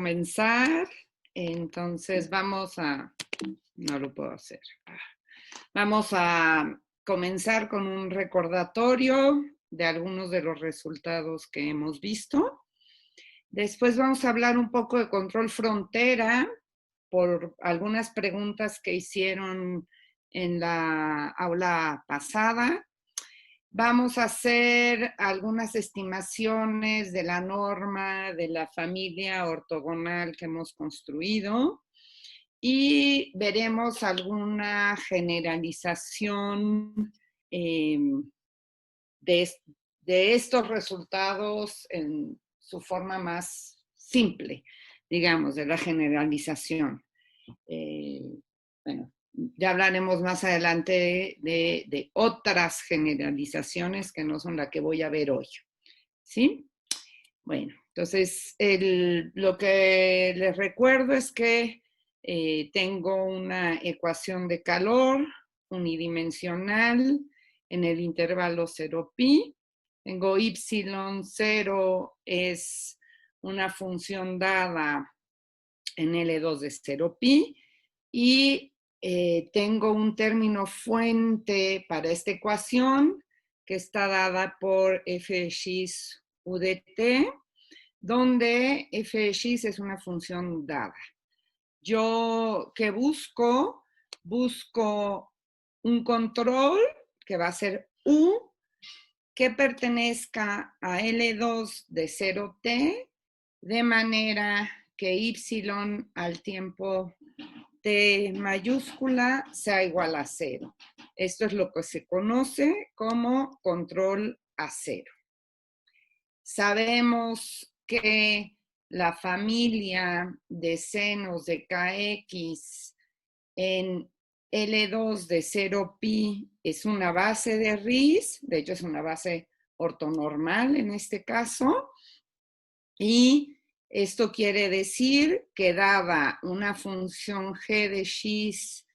comenzar. Entonces no lo puedo hacer. Vamos a comenzar con un recordatorio de algunos de los resultados que hemos visto. Después vamos a hablar un poco de control frontera por algunas preguntas que hicieron en la aula pasada. Vamos a hacer algunas estimaciones de la norma de la familia ortogonal que hemos construido y veremos alguna generalización de estos resultados en su forma más simple, digamos, de la generalización. Bueno, ya hablaremos más adelante de otras generalizaciones que no son la que voy a ver hoy. ¿Sí? Bueno, entonces lo que les recuerdo es que tengo una ecuación de calor unidimensional en el intervalo 0pi. Tengo y0 es una función dada en L2 de 0pi y tengo un término fuente para esta ecuación que está dada por f de x u de t, donde f de x es una función dada. Yo, ¿qué busco? Busco un control que va a ser u que pertenezca a L2 de 0t, de manera que y al tiempo t mayúscula sea igual a 0. Esto es lo que se conoce como control a 0. Sabemos que la familia de senos de kx en L2 de 0pi es una base de Riesz, de hecho es una base ortonormal en este caso, y esto quiere decir que dada una función g de x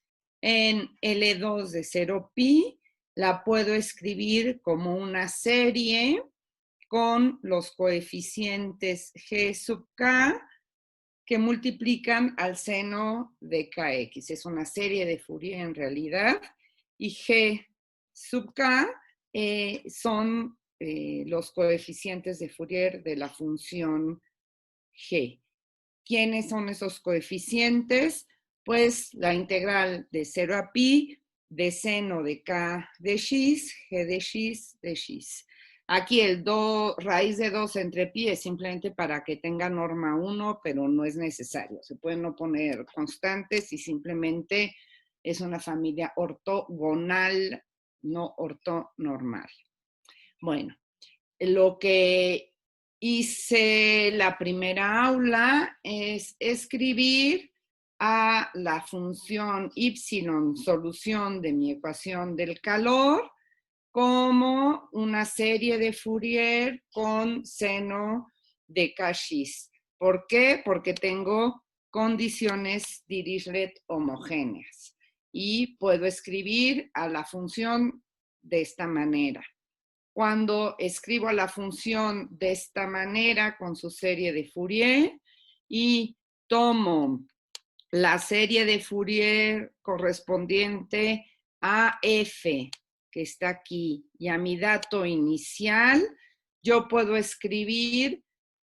en L2 de 0pi, la puedo escribir como una serie con los coeficientes g sub k que multiplican al seno de kx. Es una serie de Fourier en realidad, y g sub k son los coeficientes de Fourier de la función g. ¿Quiénes son esos coeficientes? Pues la integral de 0 a pi de seno de k de x, g de x de x. Aquí el raíz de 2 entre pi es simplemente para que tenga norma 1, pero no es necesario. Se pueden no poner constantes y simplemente es una familia ortogonal, no ortonormal. Bueno, lo que hice la primera aula es escribir a la función y solución de mi ecuación del calor como una serie de Fourier con seno de Cauchy. ¿Por qué? Porque tengo condiciones Dirichlet homogéneas y puedo escribir a la función de esta manera. Cuando escribo a la función de esta manera con su serie de Fourier y tomo la serie de Fourier correspondiente a f, que está aquí, y a mi dato inicial, yo puedo escribir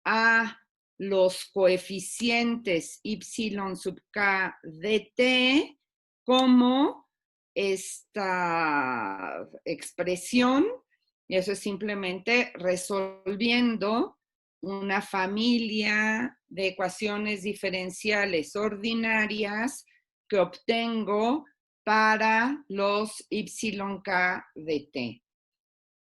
a los coeficientes y sub k de t como esta expresión, y eso es simplemente resolviendo una familia de ecuaciones diferenciales ordinarias que obtengo para los yk de t.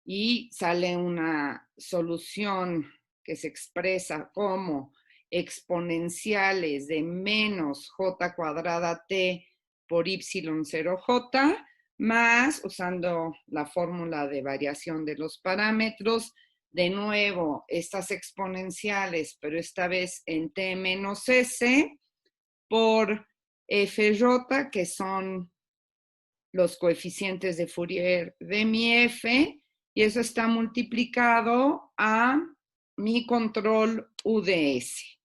Y sale una solución que se expresa como exponenciales de menos j cuadrada t por y0j, más, usando la fórmula de variación de los parámetros, de nuevo estas exponenciales, pero esta vez en t menos s, por fj, que son los coeficientes de Fourier de mi f, y eso está multiplicado a mi control u de s.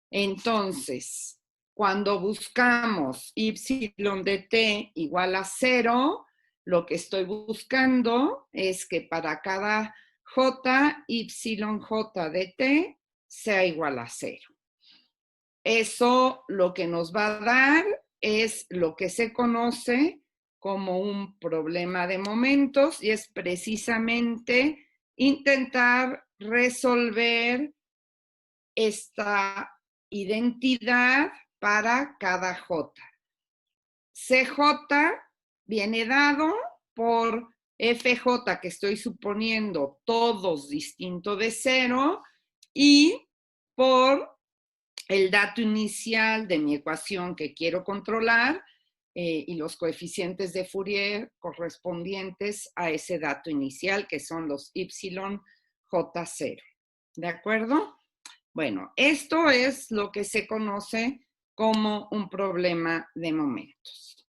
Entonces, cuando buscamos y de t igual a 0, lo que estoy buscando es que para cada j, j de t sea igual a 0. Eso lo que nos va a dar es lo que se conoce como un problema de momentos y es precisamente intentar resolver esta identidad para cada j. CJ viene dado por FJ, que estoy suponiendo todos distinto de 0, y por el dato inicial de mi ecuación que quiero controlar y los coeficientes de Fourier correspondientes a ese dato inicial, que son los yj0. ¿De acuerdo? Bueno, esto es lo que se conoce como un problema de momentos.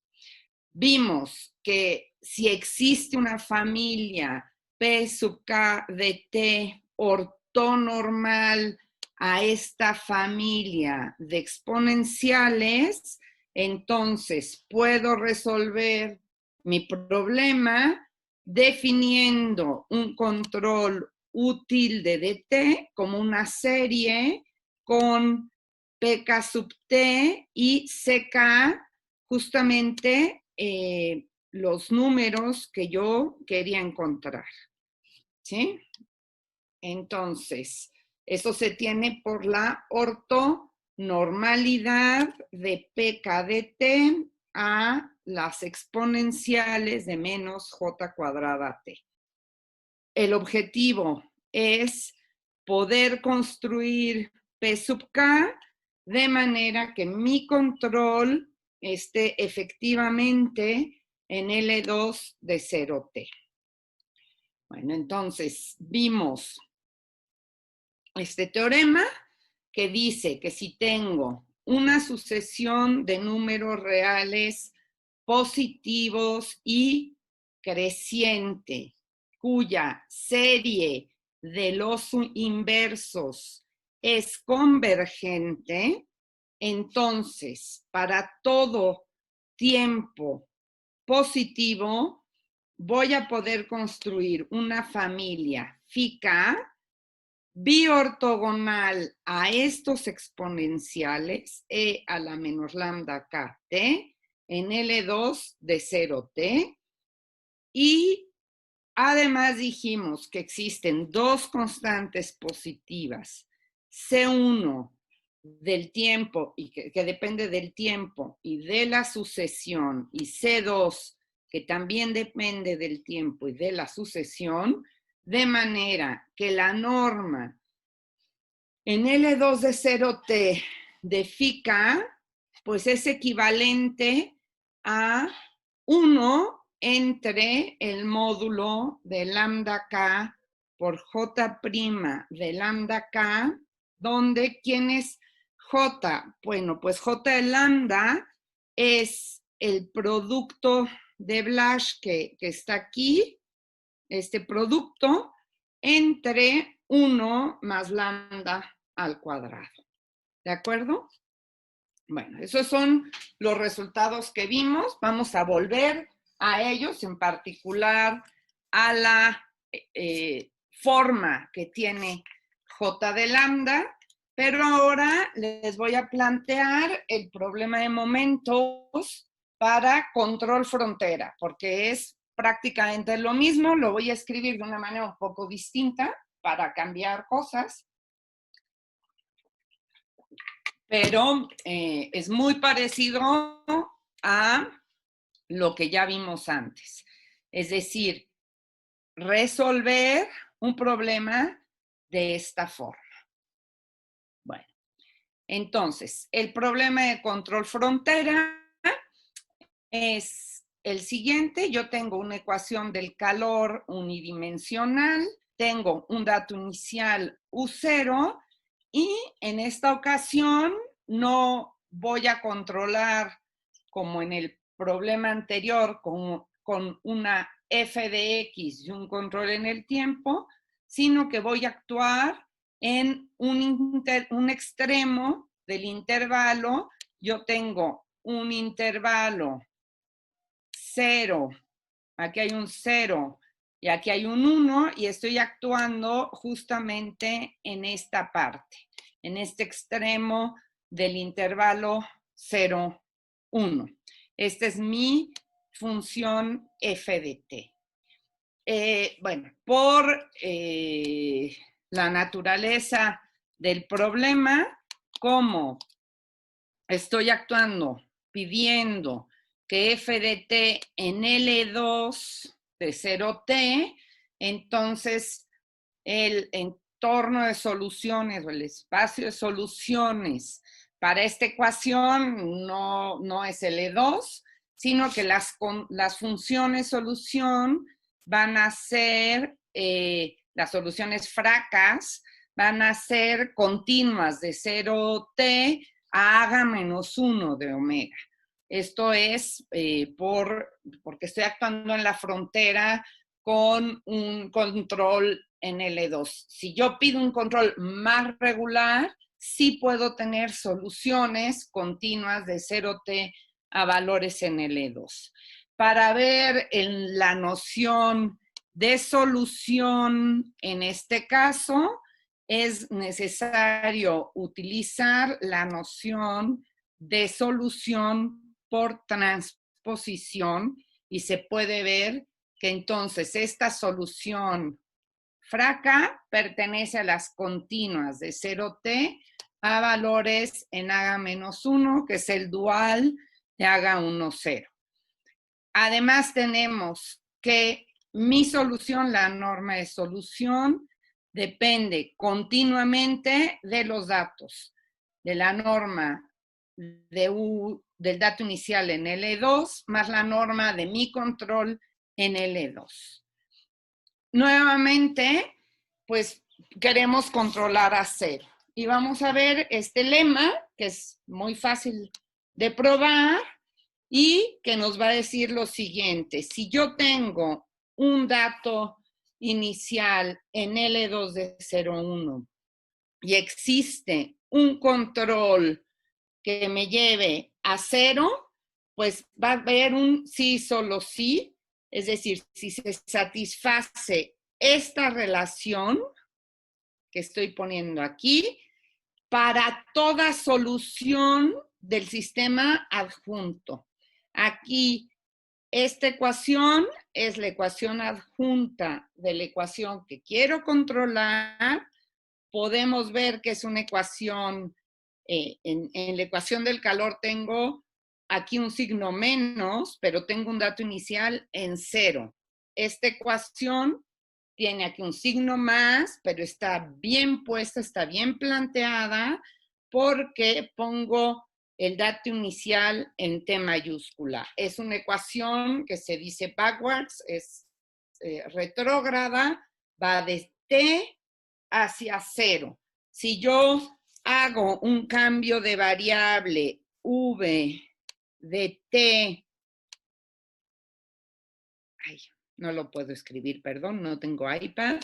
Vimos que si existe una familia P sub K de T ortonormal a esta familia de exponenciales, entonces puedo resolver mi problema definiendo un control útil de dt como una serie con pk sub t y ck justamente los números que yo quería encontrar. ¿Sí? Entonces, eso se tiene por la ortonormalidad de pk de t a las exponenciales de menos j cuadrada t. El objetivo es poder construir P sub k de manera que mi control esté efectivamente en L2 de 0t. Bueno, entonces vimos este teorema que dice que si tengo una sucesión de números reales positivos y creciente, cuya serie de los inversos es convergente, entonces para todo tiempo positivo voy a poder construir una familia phi k biortogonal a estos exponenciales e a la menor lambda kt en L2 de 0t y además dijimos que existen dos constantes positivas, C1 del tiempo, y que depende del tiempo y de la sucesión, y C2 que también depende del tiempo y de la sucesión, de manera que la norma en L2 de 0t de phi k, pues es equivalente a 1 entre el módulo de lambda k por j' de lambda k, donde ¿quién es j? Bueno, pues j de lambda es el producto de Blasch que está aquí, este producto, entre 1 más lambda al cuadrado. ¿De acuerdo? Bueno, esos son los resultados que vimos. Vamos a volver a ellos, en particular a la forma que tiene J de lambda, pero ahora les voy a plantear el problema de momentos para control frontera, porque es prácticamente lo mismo, lo voy a escribir de una manera un poco distinta para cambiar cosas, pero es muy parecido a lo que ya vimos antes. Es decir, resolver un problema de esta forma. Bueno, entonces, el problema de control frontera es el siguiente. Yo tengo una ecuación del calor unidimensional, tengo un dato inicial U0 y en esta ocasión no voy a controlar como en el problema anterior con una f de x y un control en el tiempo, sino que voy a actuar en un extremo del intervalo, yo tengo un intervalo 0, aquí hay un 0 y aquí hay un 1 y estoy actuando justamente en esta parte, en este extremo del intervalo 0, 1. Esta es mi función f de t. Bueno, por la naturaleza del problema, como estoy actuando pidiendo que f de t en L2 de 0t, entonces el entorno de soluciones o el espacio de soluciones para esta ecuación no es L2, sino que las funciones solución van a ser, las soluciones fracas van a ser continuas de 0t a H menos 1 de omega. Esto es porque estoy actuando en la frontera con un control en L2. Si yo pido un control más regular, sí puedo tener soluciones continuas de 0t a valores en L2. Para ver la noción de solución en este caso, es necesario utilizar la noción de solución por transposición y se puede ver que entonces esta solución fraca pertenece a las continuas de 0t a valores en H-1, que es el dual de H1, 0. Además tenemos que mi solución, la norma de solución, depende continuamente de los datos, de la norma del dato inicial en L2, más la norma de mi control en L2. Nuevamente, pues queremos controlar a 0. Y vamos a ver este lema, que es muy fácil de probar y que nos va a decir lo siguiente. Si yo tengo un dato inicial en L2 de 0,1 y existe un control que me lleve a 0, pues va a haber un sí, solo sí. Es decir, si se satisface esta relación que estoy poniendo aquí, para toda solución del sistema adjunto. Aquí, esta ecuación es la ecuación adjunta de la ecuación que quiero controlar. Podemos ver que es una ecuación, en la ecuación del calor tengo aquí un signo menos, pero tengo un dato inicial en 0. Esta ecuación tiene aquí un signo más, pero está bien puesta, está bien planteada, porque pongo el dato inicial en T mayúscula. Es una ecuación que se dice backwards, es retrógrada, va de T hacia 0. Si yo hago un cambio de variable v de t, no lo puedo escribir, perdón, no tengo iPad,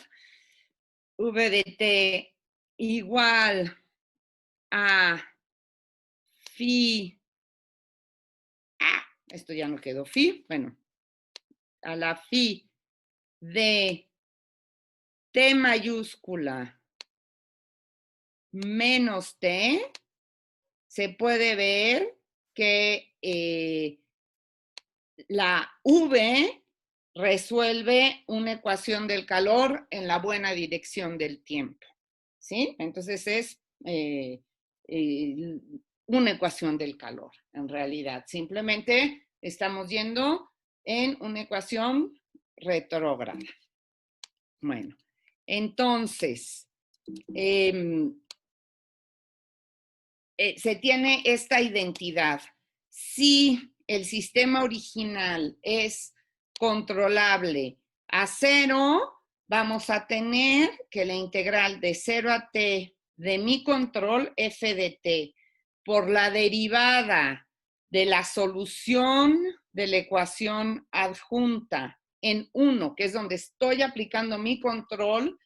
v de t igual a phi, esto ya no quedó phi, bueno, a la phi de t mayúscula menos t, se puede ver que la v resuelve una ecuación del calor en la buena dirección del tiempo, ¿sí? Entonces es una ecuación del calor, en realidad. Simplemente estamos yendo en una ecuación retrógrada. Bueno, entonces, se tiene esta identidad. Si el sistema original es controlable a 0, vamos a tener que la integral de 0 a t de mi control f de t por la derivada de la solución de la ecuación adjunta en 1, que es donde estoy aplicando mi control,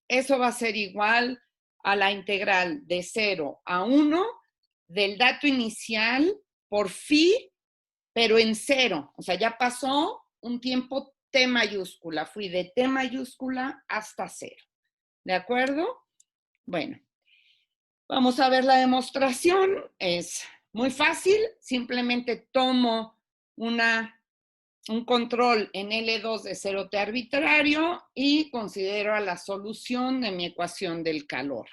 eso va a ser igual a la integral de 0 a 1 del dato inicial por phi, pero en cero. O sea, ya pasó un tiempo T mayúscula. Fui de T mayúscula hasta cero. ¿De acuerdo? Bueno, vamos a ver la demostración. Es muy fácil. Simplemente tomo un control en L2 de 0T arbitrario y considero a la solución de mi ecuación del calor.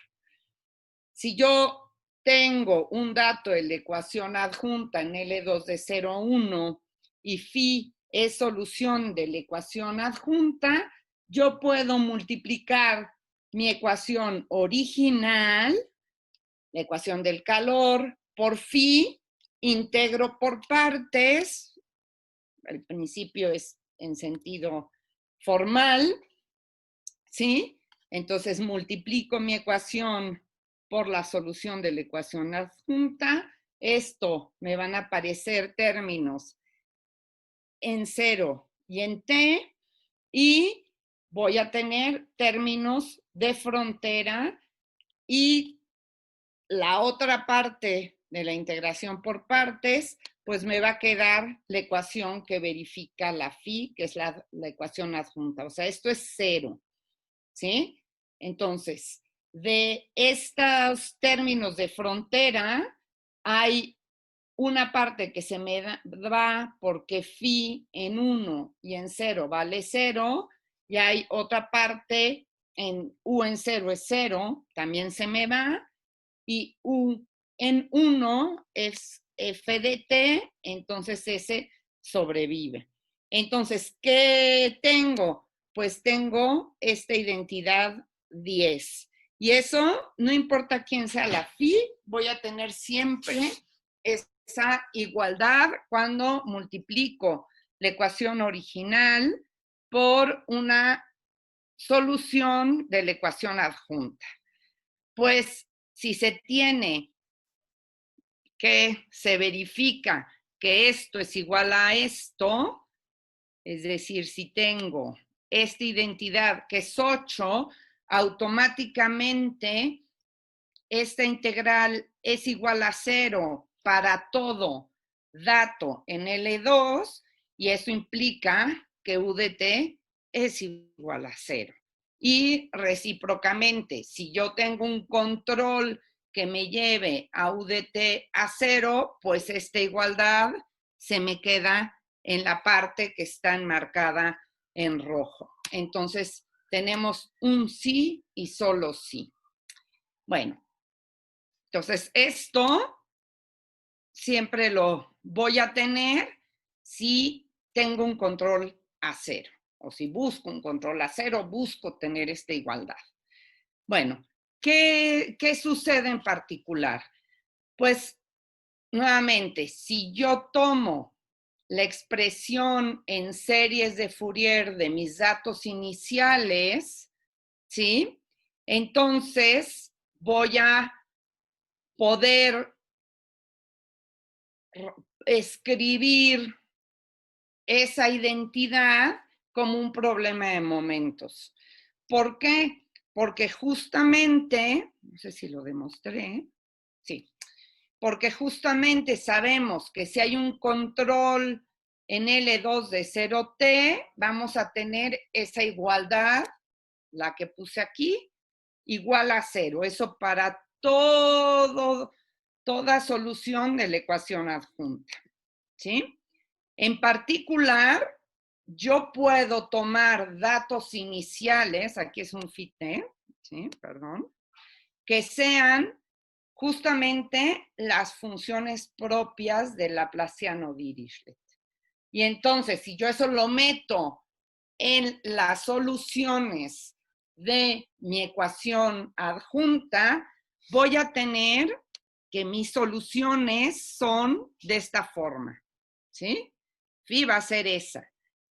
Si yo tengo un dato de la ecuación adjunta en L2 de 0,1 y phi es solución de la ecuación adjunta, yo puedo multiplicar mi ecuación original, la ecuación del calor, por phi, integro por partes, al principio es en sentido formal, ¿sí? Entonces multiplico mi ecuación por la solución de la ecuación adjunta. Esto me van a aparecer términos en 0 y en t, y voy a tener términos de frontera, y la otra parte de la integración por partes, pues me va a quedar la ecuación que verifica la phi, que es la ecuación adjunta. O sea, esto es 0, ¿sí? Entonces, de estos términos de frontera, hay una parte que se me va porque phi en 1 y en 0 vale 0, y hay otra parte en u en 0 es 0, también se me va, y u en 1 es f de t, entonces ese sobrevive. Entonces, ¿qué tengo? Pues tengo esta identidad 10. Y eso, no importa quién sea la phi, voy a tener siempre esa igualdad cuando multiplico la ecuación original por una solución de la ecuación adjunta. Pues si se tiene que se verifica que esto es igual a esto, es decir, si tengo esta identidad que es 8, automáticamente esta integral es igual a 0 para todo dato en L2, y eso implica que U de t es igual a 0. Y recíprocamente, si yo tengo un control que me lleve a U de t a 0, pues esta igualdad se me queda en la parte que está enmarcada en rojo. Entonces, tenemos un sí y solo sí. Bueno, entonces esto siempre lo voy a tener si tengo un control a 0. O si busco un control a 0, busco tener esta igualdad. Bueno, ¿qué sucede en particular? Pues, nuevamente, si yo tomo la expresión en series de Fourier de mis datos iniciales, ¿sí? Entonces, voy a poder escribir esa identidad como un problema de momentos. ¿Por qué? Porque justamente, no sé si lo demostré, sí, porque justamente sabemos que si hay un control en L2 de 0T, vamos a tener esa igualdad, la que puse aquí, igual a 0. Eso para toda solución de la ecuación adjunta, ¿sí? En particular, yo puedo tomar datos iniciales, aquí es un FIT, ¿sí? Perdón, que sean justamente las funciones propias del Laplaciano-Dirichlet. Y entonces, si yo eso lo meto en las soluciones de mi ecuación adjunta, voy a tener que mis soluciones son de esta forma, ¿sí? Phi va a ser esa.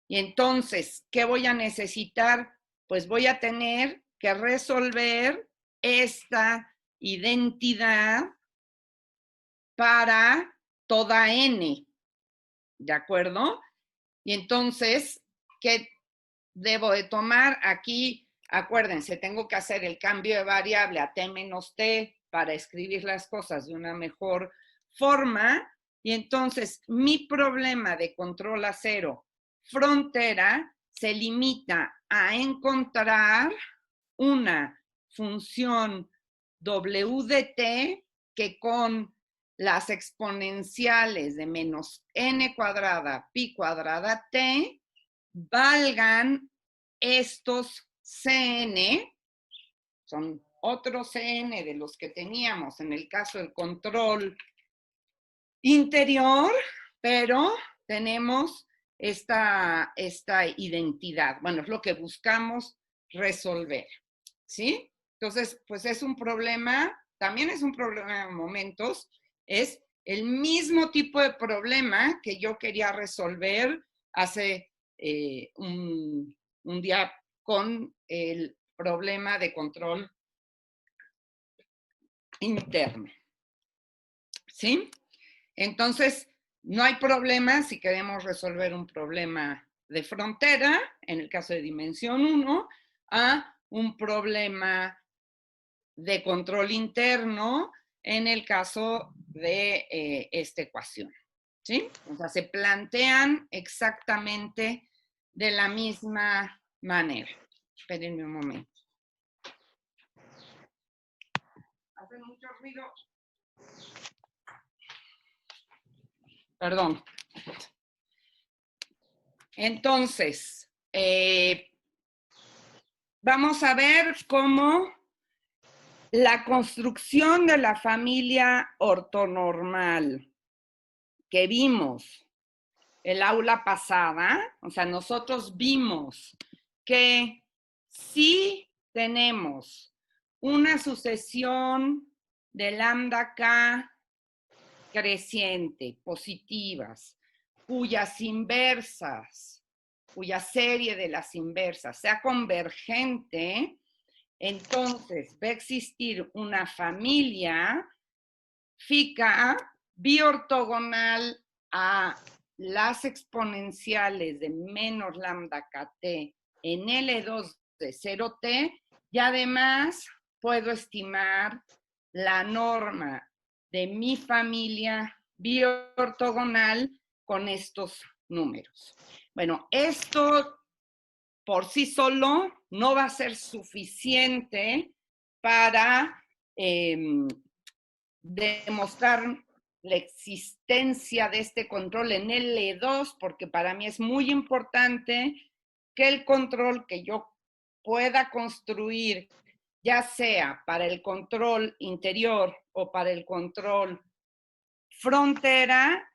Y entonces, ¿qué voy a necesitar? Pues voy a tener que resolver esta identidad para toda n, ¿de acuerdo? Y entonces, ¿qué debo de tomar? Aquí, acuérdense, tengo que hacer el cambio de variable a t menos t para escribir las cosas de una mejor forma. Y entonces mi problema de control a cero frontera se limita a encontrar una función w de t que con las exponenciales de menos n cuadrada pi cuadrada t valgan estos cn, son otros cn de los que teníamos en el caso del control interior, pero tenemos esta identidad. Bueno, es lo que buscamos resolver, ¿sí? Entonces, pues es un problema, también es un problema en momentos, es el mismo tipo de problema que yo quería resolver hace un día con el problema de control interno, ¿sí? Entonces, no hay problema si queremos resolver un problema de frontera, en el caso de dimensión 1, a un problema de control interno en el caso de esta ecuación, ¿sí? O sea, se plantean exactamente de la misma manera. Espérenme un momento. Hace mucho ruido. Perdón. Entonces, vamos a ver cómo la construcción de la familia ortonormal que vimos el aula pasada, o sea, nosotros vimos que si tenemos una sucesión de lambda k creciente, positivas, cuyas inversas, cuya serie de las inversas sea convergente, entonces va a existir una familia FICA biortogonal a las exponenciales de menos lambda kt en L2 de 0t y además puedo estimar la norma de mi familia biortogonal con estos números. Bueno, esto por sí solo no va a ser suficiente para demostrar la existencia de este control en L2, porque para mí es muy importante que el control que yo pueda construir, ya sea para el control interior o para el control frontera,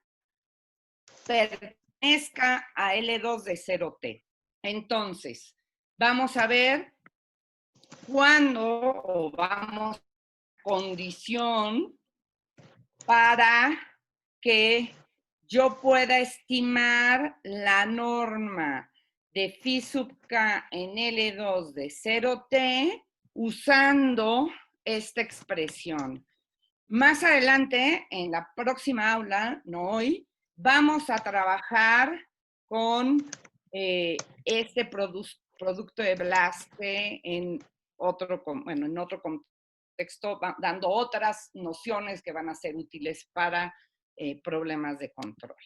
pertenezca a L2 de 0T. Entonces, vamos a ver cuándo o vamos a condición para que yo pueda estimar la norma de phi sub k en L2 de 0T usando esta expresión. Más adelante, en la próxima aula, no hoy, vamos a trabajar con este producto de Blaske en otro contexto, dando otras nociones que van a ser útiles para problemas de control.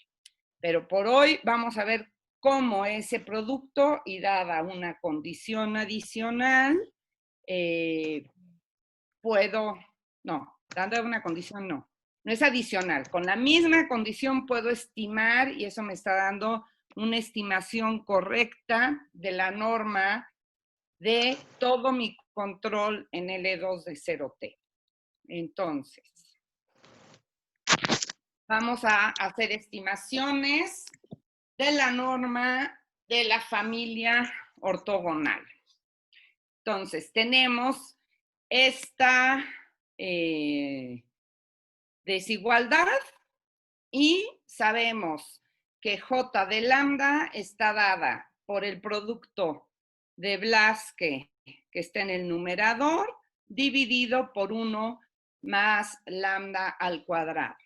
Pero por hoy vamos a ver cómo ese producto, y dada una condición adicional, dando una condición no es adicional. Con la misma condición puedo estimar, y eso me está dando una estimación correcta de la norma de todo mi control en L2 de 0T. Entonces, vamos a hacer estimaciones de la norma de la familia ortogonal. Entonces, tenemos esta desigualdad y sabemos que J de lambda está dada por el producto de Blaske que está en el numerador dividido por 1 más lambda al cuadrado.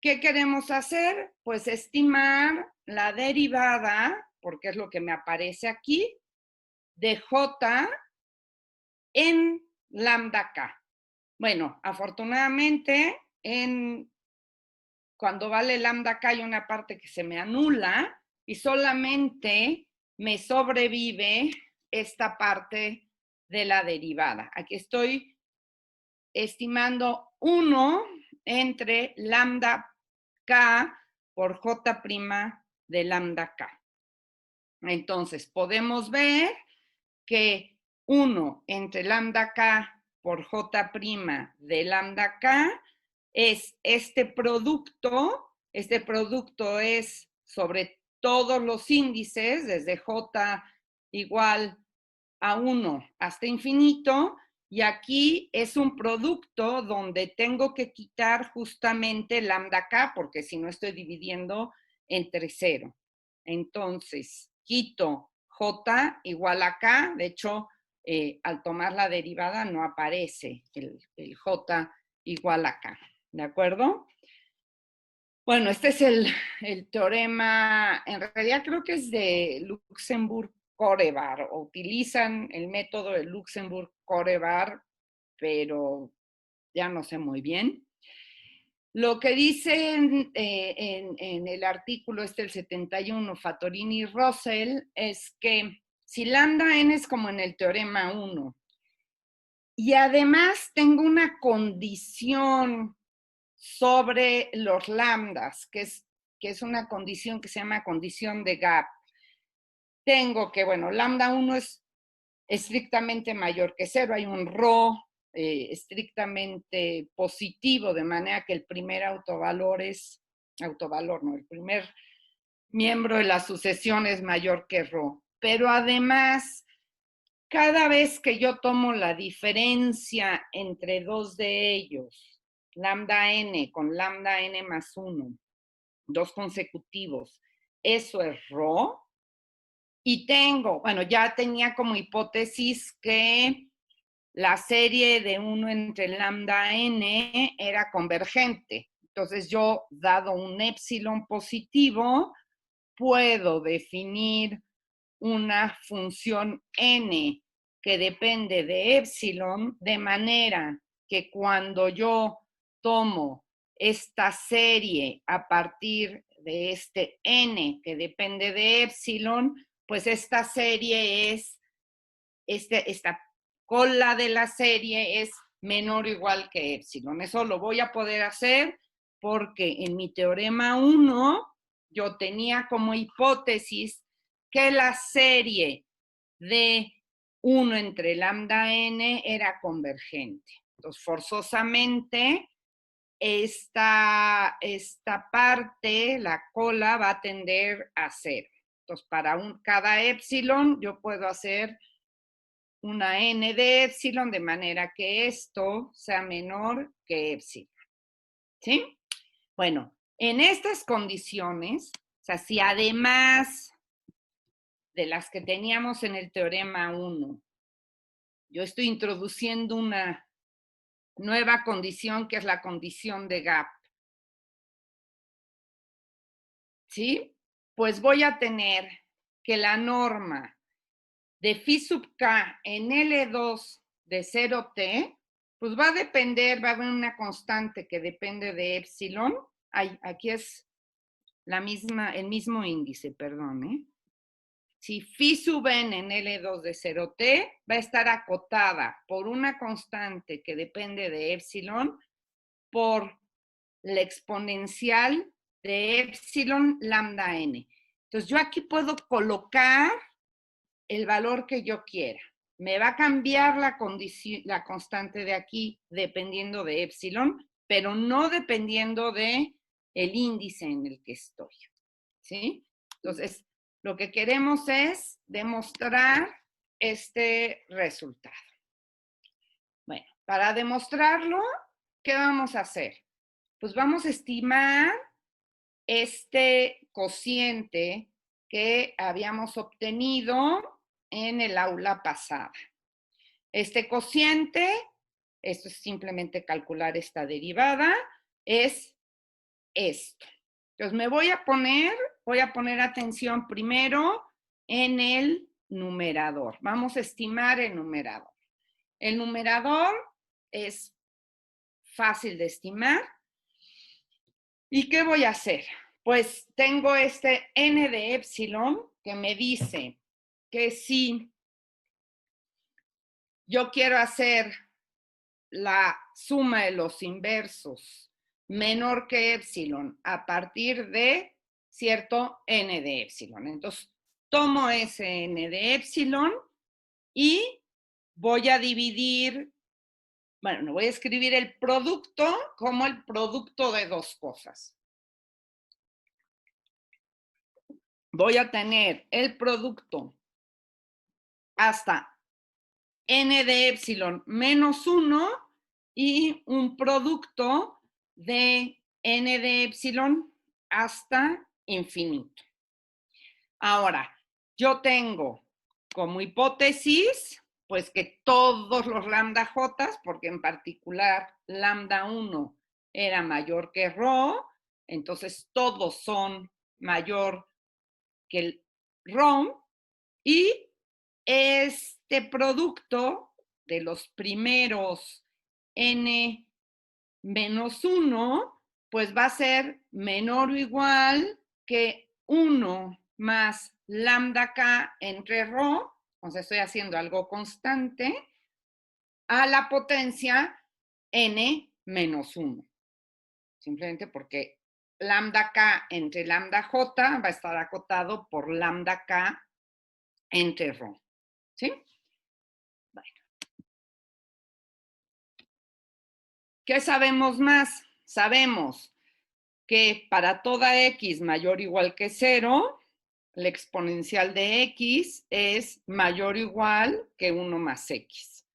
¿Qué queremos hacer? Pues estimar la derivada, porque es lo que me aparece aquí, de J en lambda k. Bueno, afortunadamente, cuando vale lambda k hay una parte que se me anula y solamente me sobrevive esta parte de la derivada. Aquí estoy estimando 1 entre lambda k por j' de lambda k. Entonces, podemos ver que 1 entre lambda k por j' de lambda k es este producto es sobre todos los índices, desde j igual a 1 hasta infinito, y aquí es un producto donde tengo que quitar justamente lambda k, porque si no estoy dividiendo entre 0. Entonces, quito j igual a k, de hecho, al tomar la derivada no aparece el j igual a k, ¿de acuerdo? Bueno, este es el teorema, en realidad creo que es de Luxemburg-Corebar, o utilizan el método de Luxemburg-Corebar, pero ya no sé muy bien. Lo que dicen en el artículo el 71, Fattorini y Russell, es que si lambda n es como en el teorema 1, y además tengo una condición sobre los lambdas, que es una condición que se llama condición de gap. Tengo que, bueno, lambda 1 es estrictamente mayor que 0, hay un rho estrictamente positivo, de manera que el primer el primer miembro de la sucesión es mayor que rho. Pero además, cada vez que yo tomo la diferencia entre dos de ellos, lambda n con lambda n más 1, dos consecutivos, eso es rho. Y tengo, bueno, ya tenía como hipótesis que la serie de 1 entre lambda n era convergente. Entonces yo, dado un épsilon positivo, puedo definir una función n que depende de épsilon, de manera que cuando yo tomo esta serie a partir de este n que depende de épsilon, pues esta serie es, esta cola de la serie es menor o igual que épsilon. Eso lo voy a poder hacer porque en mi teorema 1 yo tenía como hipótesis que la serie de 1 entre lambda n era convergente. Entonces, forzosamente, esta parte, la cola, va a tender a 0. Entonces, para cada épsilon, yo puedo hacer una n de épsilon, de manera que esto sea menor que épsilon. ¿Sí? Bueno, en estas condiciones, o sea, si además de las que teníamos en el teorema 1, yo estoy introduciendo una nueva condición que es la condición de gap, ¿sí? Pues voy a tener que la norma de phi sub k en L2 de 0t, pues va a depender, va a haber una constante que depende de épsilon. Ay, aquí es el mismo índice, perdón, ¿eh? Si phi sub n en L2 de 0t va a estar acotada por una constante que depende de épsilon por la exponencial de épsilon lambda n. Entonces yo aquí puedo colocar el valor que yo quiera. Me va a cambiar la constante de aquí dependiendo de épsilon, pero no dependiendo de el índice en el que estoy. ¿Sí? Entonces, lo que queremos es demostrar este resultado. Bueno, para demostrarlo, ¿qué vamos a hacer? Pues vamos a estimar este cociente que habíamos obtenido en el aula pasada. Este cociente, esto es simplemente calcular esta derivada, es esto. Entonces me voy a poner atención primero en el numerador. Vamos a estimar el numerador. El numerador es fácil de estimar. ¿Y qué voy a hacer? Pues tengo este n de epsilon que me dice que si yo quiero hacer la suma de los inversos menor que epsilon a partir de cierto n de epsilon. Entonces, tomo ese n de epsilon y voy a dividir, bueno, voy a escribir el producto como el producto de dos cosas. Voy a tener el producto hasta n de epsilon menos 1 y un producto de n de epsilon hasta infinito. Ahora, yo tengo como hipótesis, pues que todos los lambda j, porque en particular lambda 1 era mayor que ρ, entonces todos son mayor que el ρ, y este producto de los primeros n menos 1, pues va a ser menor o igual que 1 más lambda k entre ρ, o sea, estoy haciendo algo constante, a la potencia n menos 1. Simplemente porque lambda k entre lambda j va a estar acotado por lambda k entre ρ. ¿Sí? Bueno. ¿Qué sabemos más? Sabemos que para toda x mayor o igual que 0, la exponencial de x es mayor o igual que 1 más x.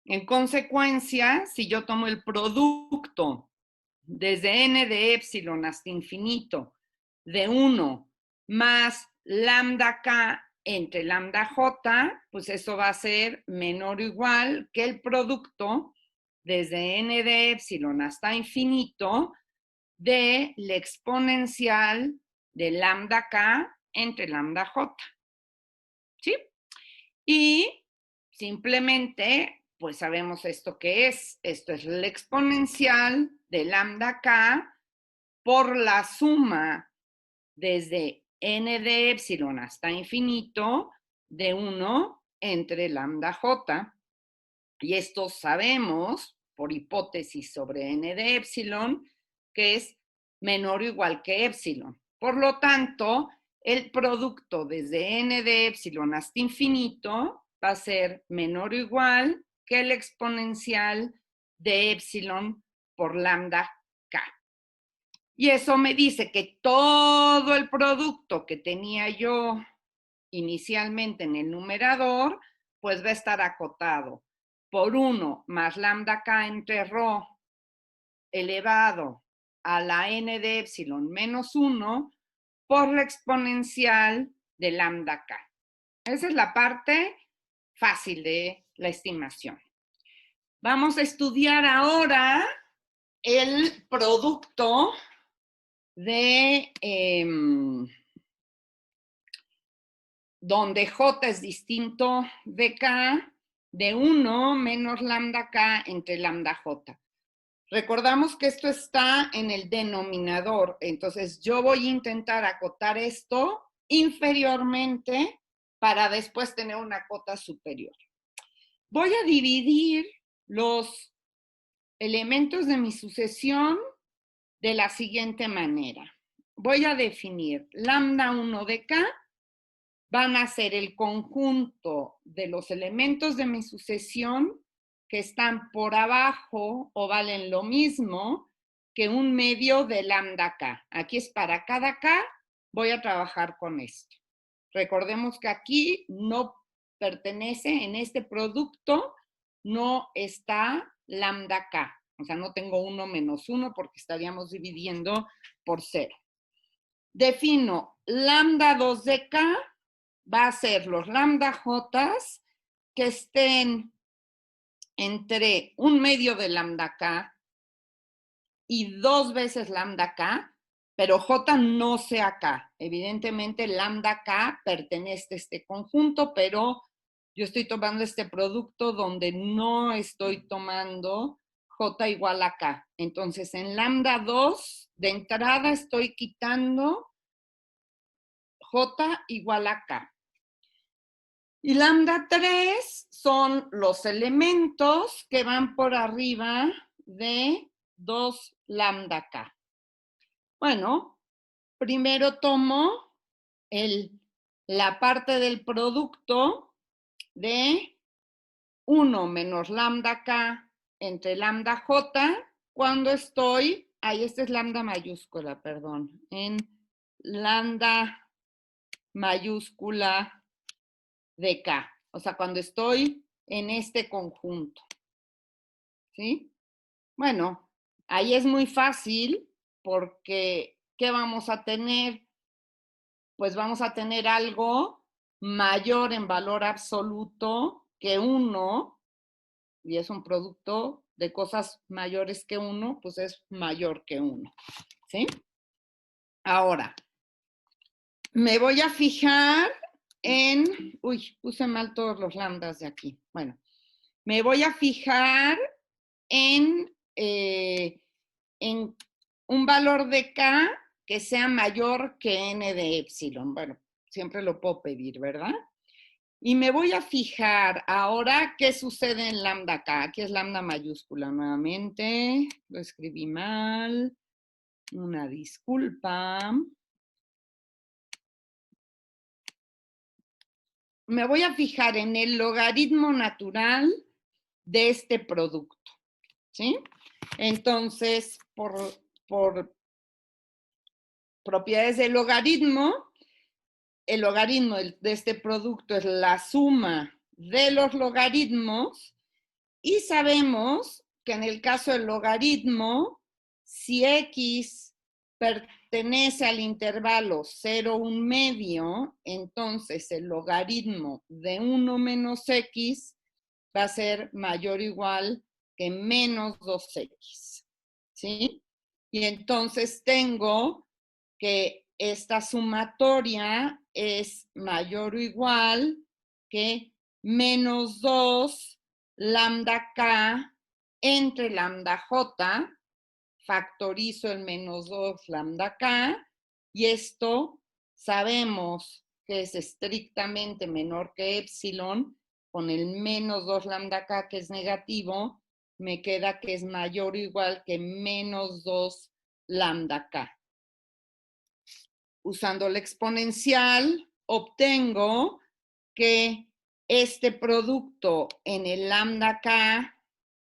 En consecuencia, si yo tomo el producto desde n de epsilon hasta infinito de 1 más lambda k entre lambda j, pues eso va a ser menor o igual que el producto desde n de epsilon hasta infinito de la exponencial de lambda k entre lambda j. ¿Sí? Y simplemente, pues sabemos esto que es. Esto es la exponencial de lambda k por la suma desde n de epsilon hasta infinito de 1 entre lambda j. Y esto sabemos, por hipótesis sobre n de epsilon, que es menor o igual que epsilon. Por lo tanto, el producto desde n de epsilon hasta infinito va a ser menor o igual que el exponencial de epsilon por lambda k. Y eso me dice que todo el producto que tenía yo inicialmente en el numerador, pues va a estar acotado por 1 más lambda k entre ρ elevado a la n de epsilon menos 1 por la exponencial de lambda k. Esa es la parte fácil de la estimación. Vamos a estudiar ahora el producto de donde j es distinto de k, de 1 menos lambda k entre lambda j. Recordamos que esto está en el denominador, entonces yo voy a intentar acotar esto inferiormente para después tener una cota superior. Voy a dividir los elementos de mi sucesión de la siguiente manera. Voy a definir lambda 1 de k, van a ser el conjunto de los elementos de mi sucesión que están por abajo o valen lo mismo que un medio de lambda k. Aquí es para cada k, voy a trabajar con esto. Recordemos que aquí no pertenece, en este producto no está lambda k. O sea, no tengo 1 menos 1 porque estaríamos dividiendo por 0. Defino lambda 2 de k, va a ser los lambda j que estén entre un medio de lambda k y 2 veces lambda k, pero j no sea k. Evidentemente lambda k pertenece a este conjunto, pero yo estoy tomando este producto donde no estoy tomando J igual a K. Entonces, en lambda 2, de entrada estoy quitando J igual a K. Y lambda 3 son los elementos que van por arriba de 2 lambda K. Bueno, primero tomo la parte del producto de 1 menos lambda K entre lambda J cuando estoy, esta es lambda mayúscula, perdón, en lambda mayúscula de K. O sea, cuando estoy en este conjunto. ¿Sí? Bueno, ahí es muy fácil porque ¿qué vamos a tener? Pues vamos a tener algo mayor en valor absoluto que 1, y es un producto de cosas mayores que 1, pues es mayor que 1. ¿Sí? Ahora, me voy a fijar en... Uy, puse mal todos los lambdas de aquí. Bueno, me voy a fijar en un valor de K que sea mayor que N de epsilon. Bueno, siempre lo puedo pedir, ¿verdad? Y me voy a fijar ahora qué sucede en lambda K. Aquí es lambda mayúscula nuevamente. Lo escribí mal. Una disculpa. Me voy a fijar en el logaritmo natural de este producto. ¿Sí? Entonces, por propiedades del logaritmo, el logaritmo de este producto es la suma de los logaritmos y sabemos que en el caso del logaritmo, si x pertenece al intervalo 0, 1 medio, entonces el logaritmo de 1 menos x va a ser mayor o igual que menos 2x. ¿Sí? Y entonces tengo que esta sumatoria es mayor o igual que menos 2 lambda K entre lambda J, factorizo el menos 2 lambda K, y esto sabemos que es estrictamente menor que epsilon, con el menos 2 lambda K que es negativo, me queda que es mayor o igual que menos 2 lambda K. Usando la exponencial, obtengo que este producto en el lambda K,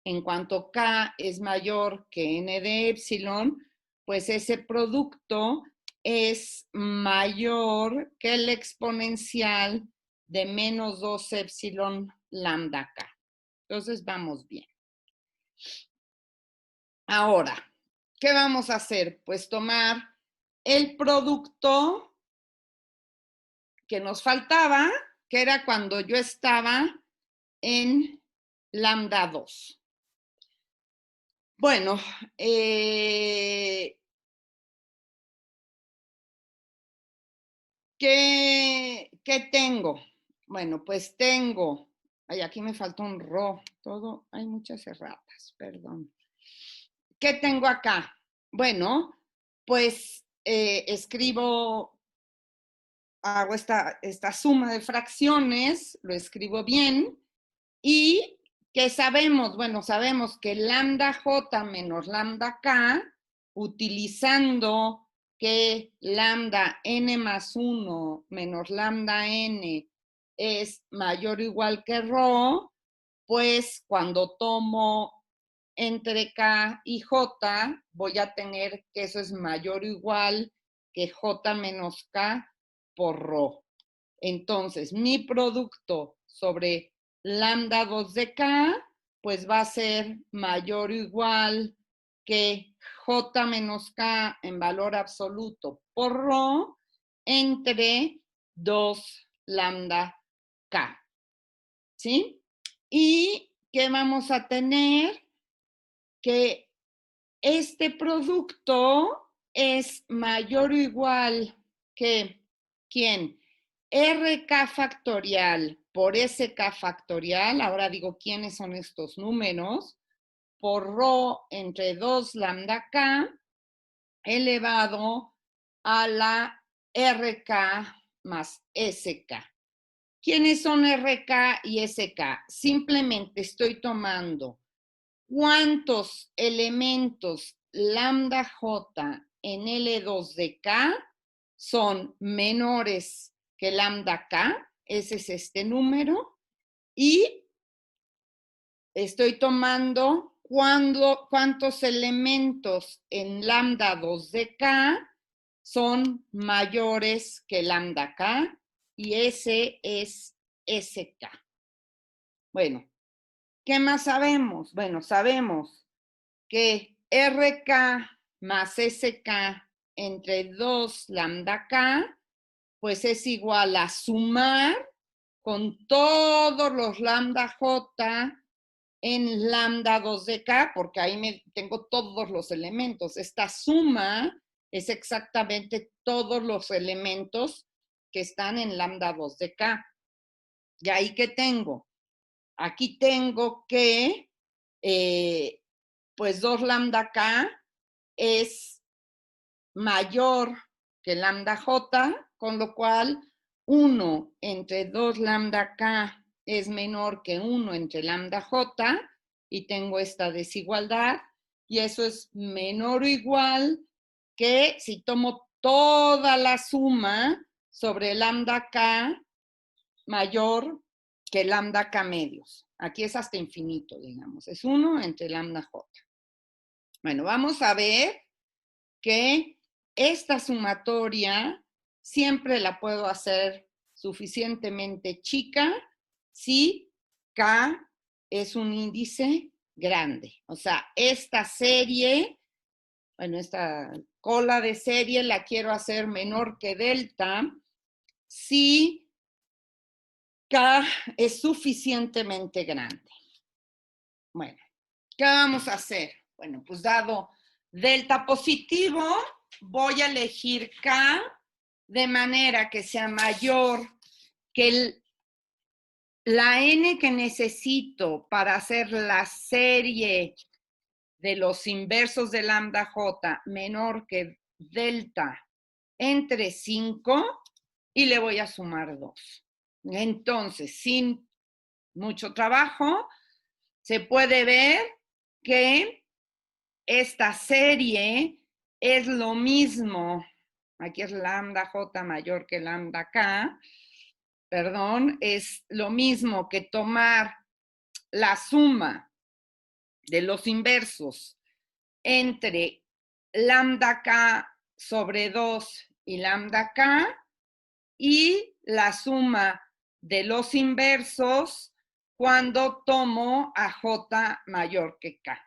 en cuanto K es mayor que N de epsilon, pues ese producto es mayor que el exponencial de menos 2 epsilon lambda K. Entonces vamos bien. Ahora, ¿qué vamos a hacer? Pues tomar el producto que nos faltaba, que era cuando yo estaba en lambda 2. Bueno, ¿qué tengo? Bueno, pues tengo, aquí me faltó un ro, todo, hay muchas erratas, perdón. ¿Qué tengo acá? Bueno, pues hago esta suma de fracciones, lo escribo bien, y ¿qué sabemos? Bueno, sabemos que lambda J menos lambda K, utilizando que lambda n más 1 menos lambda n es mayor o igual que ρ, pues cuando tomo entre K y J, voy a tener que eso es mayor o igual que J menos K por ρ. Entonces, mi producto sobre lambda 2 de K, pues va a ser mayor o igual que J menos K en valor absoluto por ρ entre 2 lambda K. ¿Sí? ¿Y qué vamos a tener? Que este producto es mayor o igual que, ¿quién? RK factorial por SK factorial. Ahora digo, ¿quiénes son estos números? por rho entre 2 lambda k elevado a la RK más SK. ¿Quiénes son RK y SK? Simplemente estoy tomando cuántos elementos lambda J en L2 de K son menores que lambda K, ese es este número, y estoy tomando cuántos elementos en lambda 2 de K son mayores que lambda K, y ese es SK. Bueno, ¿qué más sabemos? Bueno, sabemos que RK más SK entre 2 lambda K, pues es igual a sumar con todos los lambda J en lambda 2 de K, porque ahí tengo todos los elementos. Esta suma es exactamente todos los elementos que están en lambda 2 de K. ¿Y ahí qué tengo? Aquí tengo que, pues 2 lambda K es mayor que lambda J, con lo cual 1 entre 2 lambda K es menor que 1 entre lambda J, y tengo esta desigualdad, y eso es menor o igual que si tomo toda la suma sobre lambda K mayor que lambda K medios. Aquí es hasta infinito, digamos. Es 1 entre lambda J. Bueno, vamos a ver que esta sumatoria siempre la puedo hacer suficientemente chica si K es un índice grande. O sea, esta serie, bueno, esta cola de serie la quiero hacer menor que delta si K es suficientemente grande. Bueno, ¿qué vamos a hacer? Bueno, pues dado delta positivo, voy a elegir K de manera que sea mayor que la N que necesito para hacer la serie de los inversos de lambda J menor que delta entre 5, y le voy a sumar 2. Entonces, sin mucho trabajo, se puede ver que esta serie es lo mismo. Aquí es lambda J mayor que lambda K. Perdón, es lo mismo que tomar la suma de los inversos entre lambda K sobre 2 y lambda K, y la suma de los inversos cuando tomo a J mayor que K.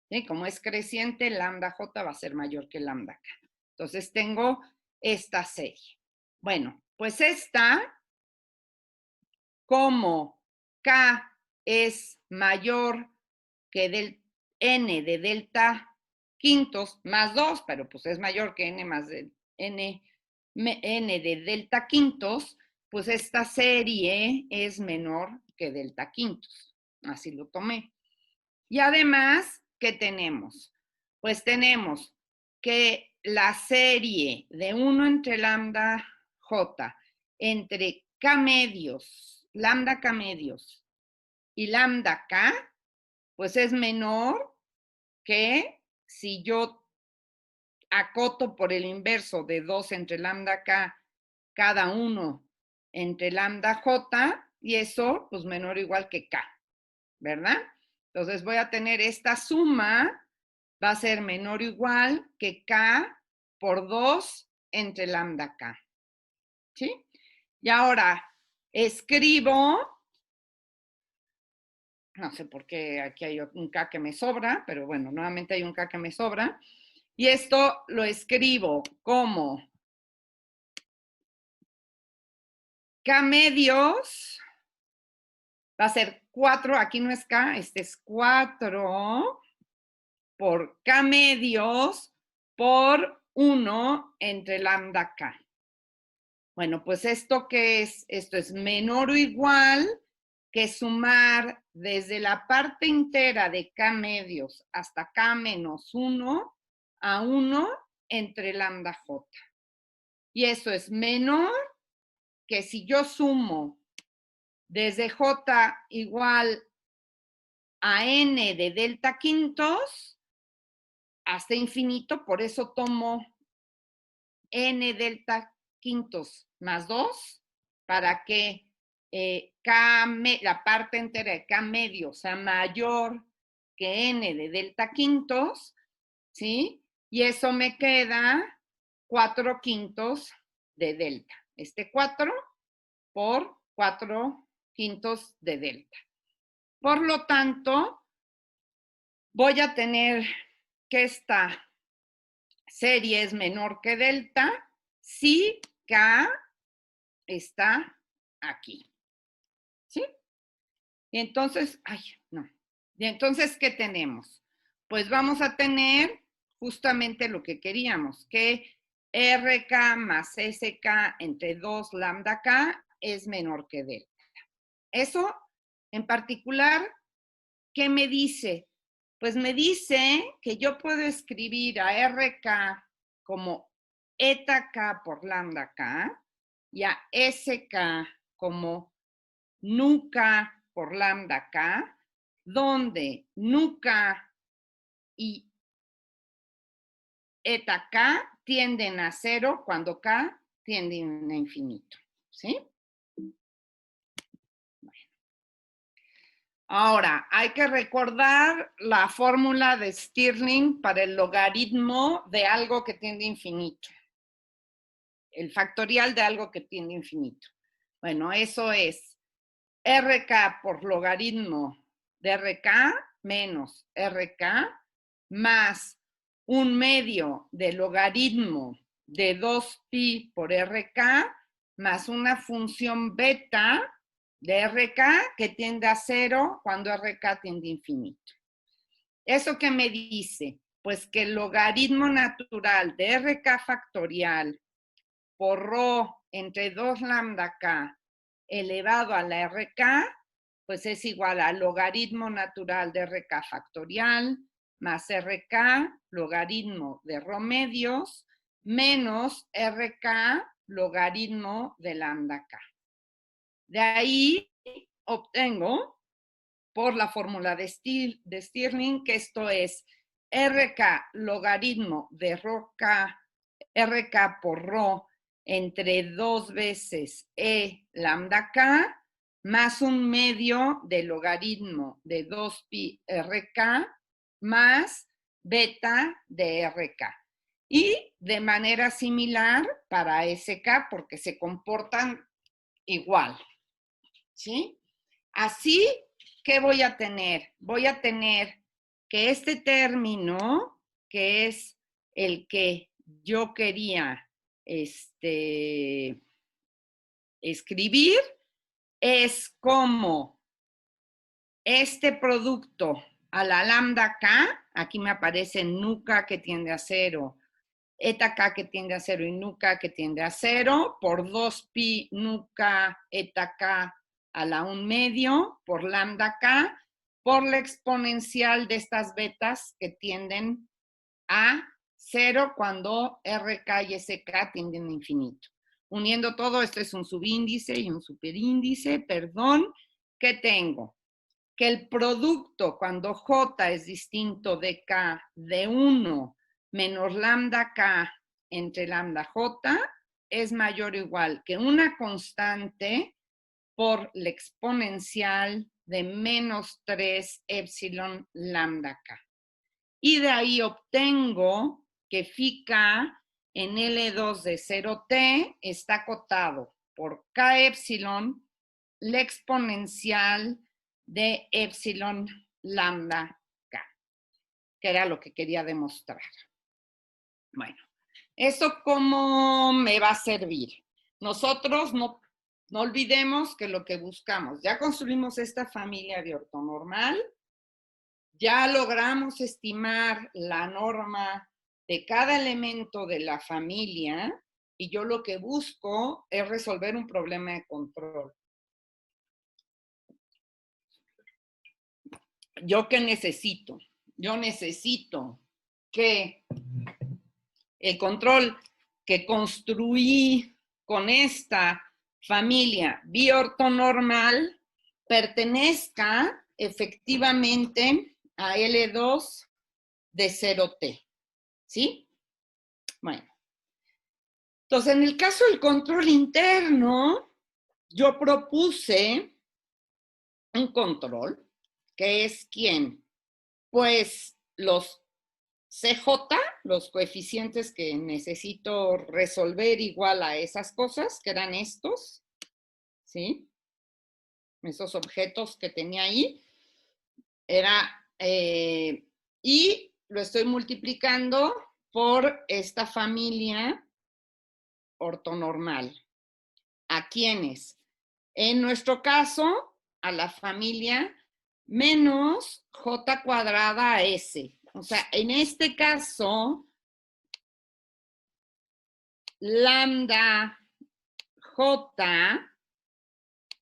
¿Sí? Como es creciente, lambda J va a ser mayor que lambda K. Entonces tengo esta serie. Bueno, pues esta, como K es mayor que del N de delta quintos más 2, pero pues es mayor que N más N de delta quintos, pues esta serie es menor que delta quintos. Así lo tomé. Y además, ¿qué tenemos? Pues tenemos que la serie de 1 entre lambda J entre K medios, lambda K medios y lambda K, pues es menor que si yo acoto por el inverso de 2 entre lambda K cada uno entre lambda J, y eso pues menor o igual que K, ¿verdad? Entonces voy a tener esta suma, va a ser menor o igual que K por 2 entre lambda K. ¿Sí? Y ahora escribo, no sé por qué aquí hay un K que me sobra, pero bueno, nuevamente hay un K que me sobra. Y esto lo escribo como K medios, va a ser 4, aquí no es K, este es 4 por K medios por 1 entre lambda K. Bueno, pues ¿esto qué es? Esto es menor o igual que sumar desde la parte entera de K medios hasta K menos 1 a 1 entre lambda J. Y eso es menor que si yo sumo desde J igual a N de delta quintos hasta infinito, por eso tomo N delta quintos más 2 para que la parte entera de K medio sea mayor que N de delta quintos, ¿sí? Y eso me queda 4 quintos de delta. 4 por 4 quintos de delta. Por lo tanto, voy a tener que esta serie es menor que delta si K está aquí. ¿Sí? Y entonces, Y entonces, ¿qué tenemos? Pues vamos a tener justamente lo que queríamos, que RK más SK entre 2 lambda K es menor que delta. Eso, en particular, ¿qué me dice? Pues me dice que yo puedo escribir a RK como eta K por lambda K y a SK como nu K por lambda K, donde nu K y eta K tienden a 0 cuando K tienden a infinito. ¿Sí? Ahora, hay que recordar la fórmula de Stirling para el logaritmo de algo que tiende a infinito. El factorial de algo que tiende a infinito. Bueno, eso es RK por logaritmo de RK menos RK más un medio de logaritmo de 2pi por RK más una función beta de RK que tiende a 0 cuando RK tiende a infinito. ¿Eso qué me dice? Pues que el logaritmo natural de RK factorial por ρ entre 2 lambda K elevado a la RK, pues es igual al logaritmo natural de RK factorial más RK logaritmo de ρ medios menos RK logaritmo de lambda K. De ahí obtengo, por la fórmula de Stirling, que esto es RK logaritmo de RK por ρ entre 2 veces E lambda K más un medio de logaritmo de 2pi RK más beta de RK. Y de manera similar para SK porque se comportan igual. ¿Sí? Así, ¿qué voy a tener? Voy a tener que este término, que es el que yo quería escribir, es como este producto a la lambda K, aquí me aparece nu K que tiende a 0, eta K que tiende a 0 y nu K que tiende a 0, por 2pi nu K eta K a la 1 medio por lambda K, por la exponencial de estas betas que tienden a 0 cuando RK y SK tienden a infinito. Uniendo todo, esto es un subíndice y un superíndice, perdón, ¿qué tengo? Que el producto cuando J es distinto de K de 1 menos lambda K entre lambda J es mayor o igual que una constante por la exponencial de menos 3 epsilon lambda K. Y de ahí obtengo que phi K en L2 de 0T está acotado por K epsilon la exponencial de epsilon lambda K, que era lo que quería demostrar. Bueno, ¿eso cómo me va a servir? Nosotros no olvidemos que lo que buscamos, ya construimos esta familia de ortonormal, ya logramos estimar la norma de cada elemento de la familia y yo lo que busco es resolver un problema de control. ¿yo qué necesito? Yo necesito que el control que construí con esta familia biortonormal pertenezca efectivamente a L2 de 0T, ¿sí? Bueno, entonces en el caso del control interno, yo propuse un control que es ¿quién? Pues los CJ, los coeficientes que necesito resolver igual a esas cosas, que eran estos, ¿sí? Esos objetos que tenía ahí, y lo estoy multiplicando por esta familia ortonormal. ¿A quiénes? En nuestro caso, a la familia menos J cuadrada a S. O sea, en este caso, lambda J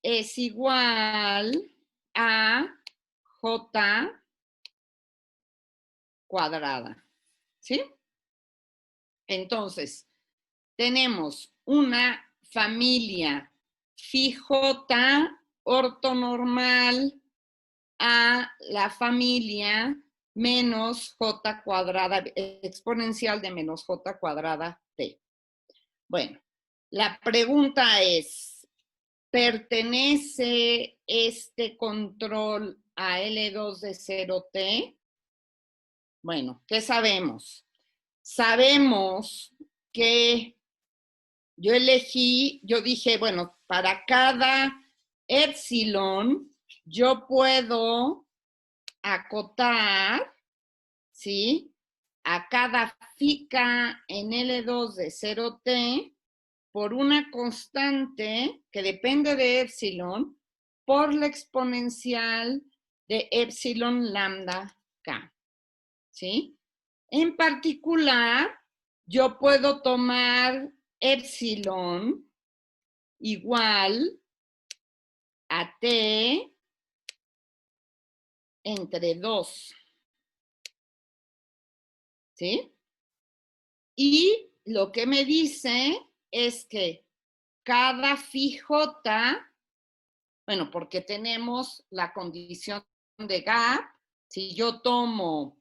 es igual a J cuadrada, ¿sí? Entonces, tenemos una familia Φj ortonormal a la familia menos J cuadrada, exponencial de menos J cuadrada T. Bueno, la pregunta es, ¿pertenece este control a L2 de 0T? Bueno, ¿qué sabemos? Sabemos que yo dije, bueno, para cada epsilon, yo puedo acotar, ¿sí? A cada fica en L2 de 0T por una constante que depende de epsilon por la exponencial de epsilon lambda K, ¿sí? En particular, yo puedo tomar epsilon igual a T entre 2, ¿sí? Y lo que me dice es que cada Φj, bueno, porque tenemos la condición de gap, si yo tomo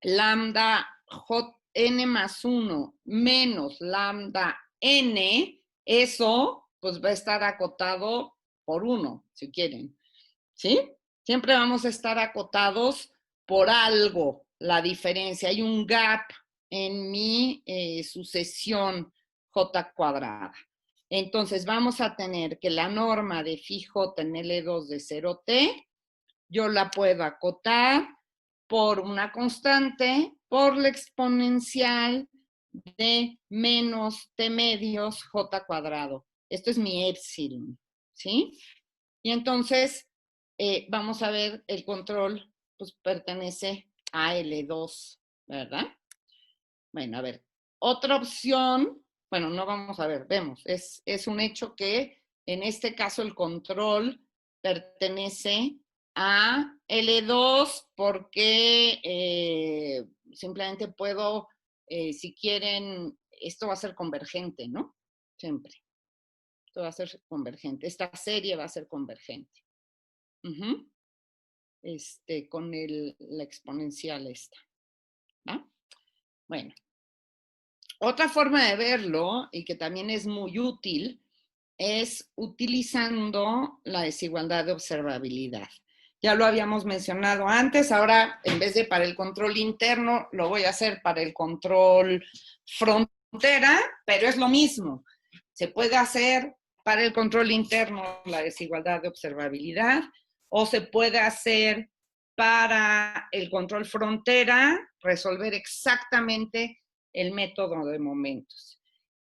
lambda Jn más 1 menos lambda n, eso pues va a estar acotado por 1, si quieren, ¿sí? Siempre vamos a estar acotados por algo, la diferencia. Hay un gap en mi sucesión J cuadrada. Entonces vamos a tener que la norma de Φj en L2 de 0T, yo la puedo acotar por una constante, por la exponencial de menos T medios J cuadrado. Esto es mi epsilon, ¿sí? Y entonces, vamos a ver, el control pues pertenece a L2, ¿verdad? Bueno, a ver, otra opción, bueno, no vamos a ver, vemos, es un hecho que en este caso el control pertenece a L2 porque simplemente puedo, si quieren, esto va a ser convergente, ¿no? Siempre. Esto va a ser convergente. Esta serie va a ser convergente. Con la exponencial esta. ¿Va? Bueno. Otra forma de verlo, y que también es muy útil, es utilizando la desigualdad de observabilidad. Ya lo habíamos mencionado antes, ahora en vez de para el control interno, lo voy a hacer para el control frontera, pero es lo mismo. Se puede hacer para el control interno la desigualdad de observabilidad, o se puede hacer para el control frontera, resolver exactamente el método de momentos.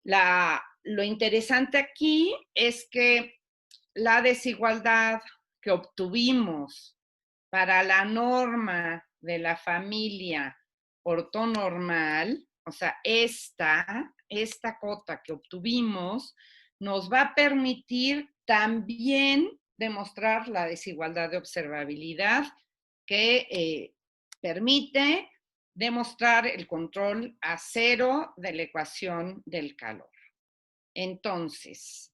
Lo interesante aquí es que la desigualdad que obtuvimos para la norma de la familia ortonormal, o sea, esta cota que obtuvimos, nos va a permitir también demostrar la desigualdad de observabilidad que permite demostrar el control a cero de la ecuación del calor. Entonces,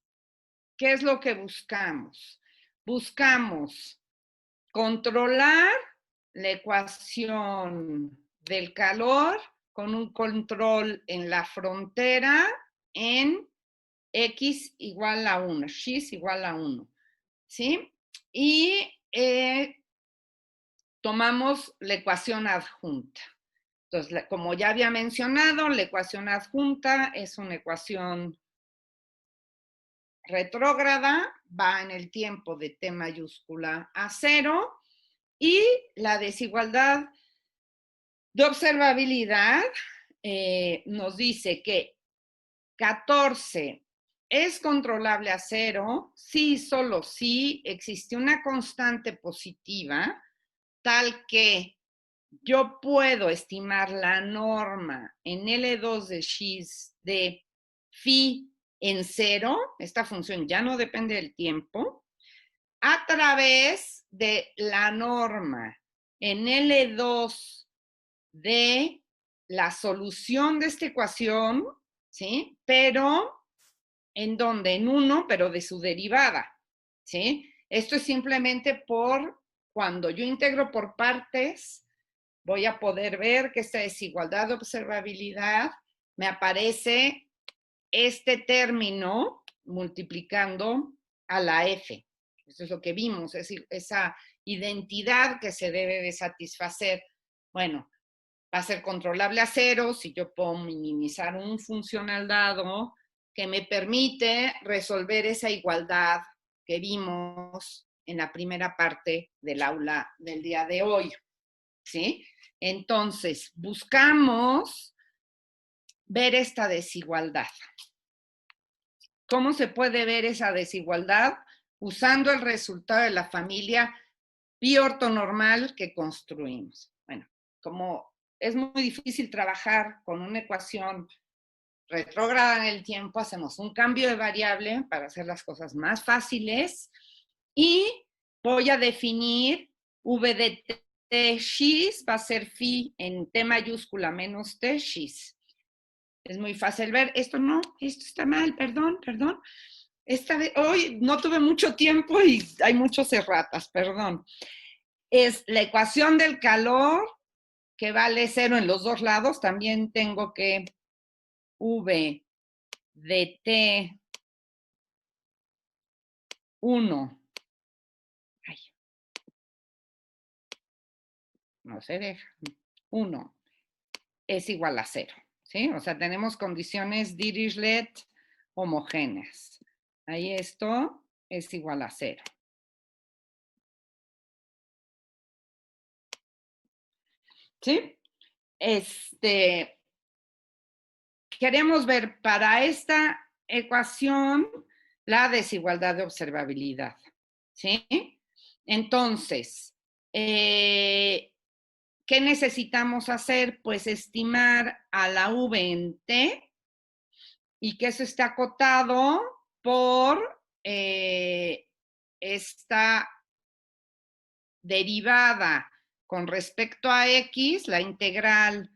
¿qué es lo que buscamos? Buscamos controlar la ecuación del calor con un control en la frontera en x igual a 1, x igual a 1, ¿sí? Y tomamos la ecuación adjunta. Entonces, como ya había mencionado, la ecuación adjunta es una ecuación retrógrada, va en el tiempo de t mayúscula a 0, y la desigualdad de observabilidad nos dice que 14 es controlable a 0 si, solo si existe una constante positiva tal que yo puedo estimar la norma en L2 de x de phi en 0, esta función ya no depende del tiempo, a través de la norma en L2 de la solución de esta ecuación, ¿sí? Pero, ¿en dónde? En 1, pero de su derivada, ¿sí? Esto es simplemente por cuando yo integro por partes, voy a poder ver que esta desigualdad de observabilidad me aparece este término multiplicando a la f. Eso es lo que vimos, es decir, esa identidad que se debe de satisfacer. Bueno, va a ser controlable a 0 si yo puedo minimizar un funcional dado que me permite resolver esa igualdad que vimos en la primera parte del aula del día de hoy, ¿sí? Entonces, buscamos ver esta desigualdad. ¿Cómo se puede ver esa desigualdad? Usando el resultado de la familia pi ortonormal que construimos. Bueno, como es muy difícil trabajar con una ecuación retrógrada en el tiempo, hacemos un cambio de variable para hacer las cosas más fáciles y voy a definir v de tx, va a ser phi en t mayúscula menos tx. Es muy fácil ver, esto no, esto está mal, perdón. Hoy no tuve mucho tiempo y hay muchos erratas, perdón. Es la ecuación del calor que vale 0 en los dos lados. También tengo que v de T1, ay, no se deja, 1 es igual a 0, ¿sí? O sea, tenemos condiciones Dirichlet homogéneas. Ahí esto es igual a 0. ¿Sí? Queremos ver para esta ecuación la desigualdad de observabilidad, ¿sí? Entonces, ¿qué necesitamos hacer? Pues estimar a la v en t y que eso está acotado por esta derivada con respecto a x, la integral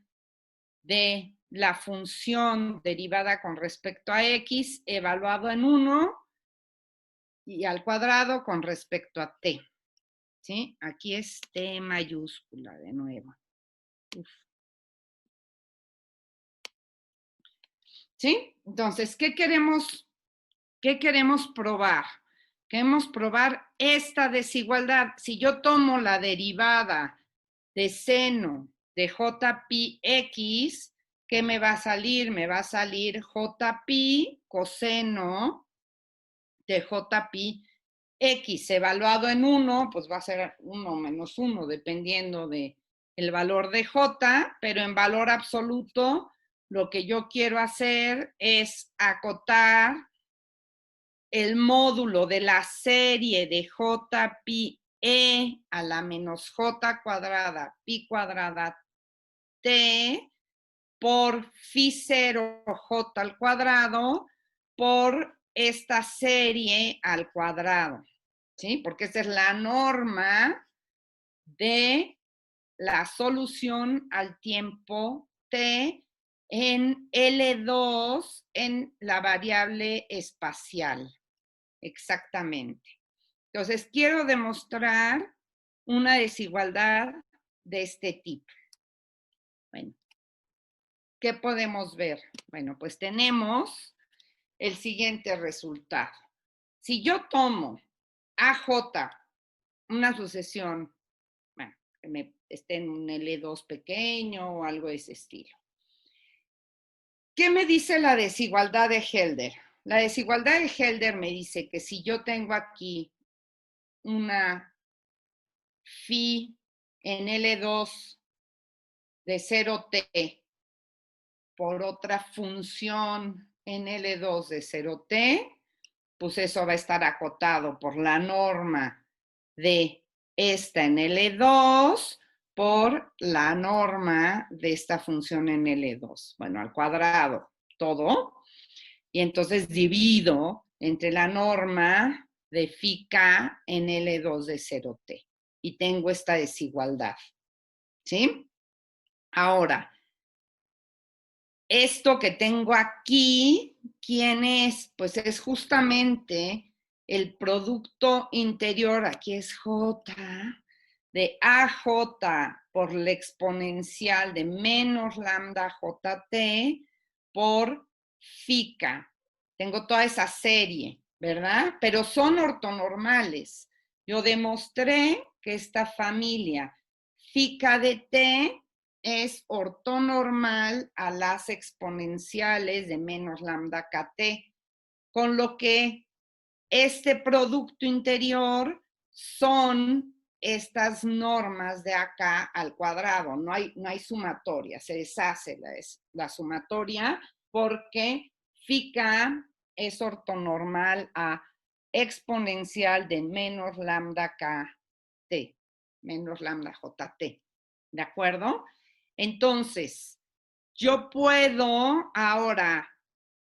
de la función derivada con respecto a x evaluado en 1 y al cuadrado con respecto a t. ¿Sí? Aquí es t mayúscula de nuevo. Uf. ¿Sí? Entonces, ¿qué queremos probar? Queremos probar esta desigualdad. Si yo tomo la derivada de seno de j pi x, ¿qué me va a salir? Me va a salir j pi coseno de j pi x evaluado en 1, pues va a ser 1 menos 1, dependiendo del valor de j, pero en valor absoluto, lo que yo quiero hacer es acotar el módulo de la serie de j pi e a la menos j cuadrada pi cuadrada t por phi 0 j al cuadrado por esta serie al cuadrado, ¿sí? Porque esta es la norma de la solución al tiempo t en L2 en la variable espacial. Exactamente. Entonces, quiero demostrar una desigualdad de este tipo. Bueno, ¿qué podemos ver? Bueno, pues tenemos el siguiente resultado. Si yo tomo AJ, una sucesión, bueno, que me esté en un L2 pequeño o algo de ese estilo. ¿Qué me dice la desigualdad de Helder? La desigualdad de Helder me dice que si yo tengo aquí una phi en L2 de 0t por otra función en L2 de 0t, pues eso va a estar acotado por la norma de esta en L2 por la norma de esta función en L2. Bueno, al cuadrado, todo. Y entonces divido entre la norma de phi k en L2 de 0t. Y tengo esta desigualdad. ¿Sí? Ahora, esto que tengo aquí, ¿quién es? Pues es justamente el producto interior, aquí es J, de AJ por la exponencial de menos lambda JT por phi k. Tengo toda esa serie, ¿verdad? Pero son ortonormales. Yo demostré que esta familia phi k de t es ortonormal a las exponenciales de menos lambda kt, con lo que este producto interior son estas normas de acá al cuadrado, no hay sumatoria, se deshace la sumatoria porque phi k es ortonormal a exponencial de menos lambda kt, menos lambda jt, ¿de acuerdo? Entonces, yo puedo ahora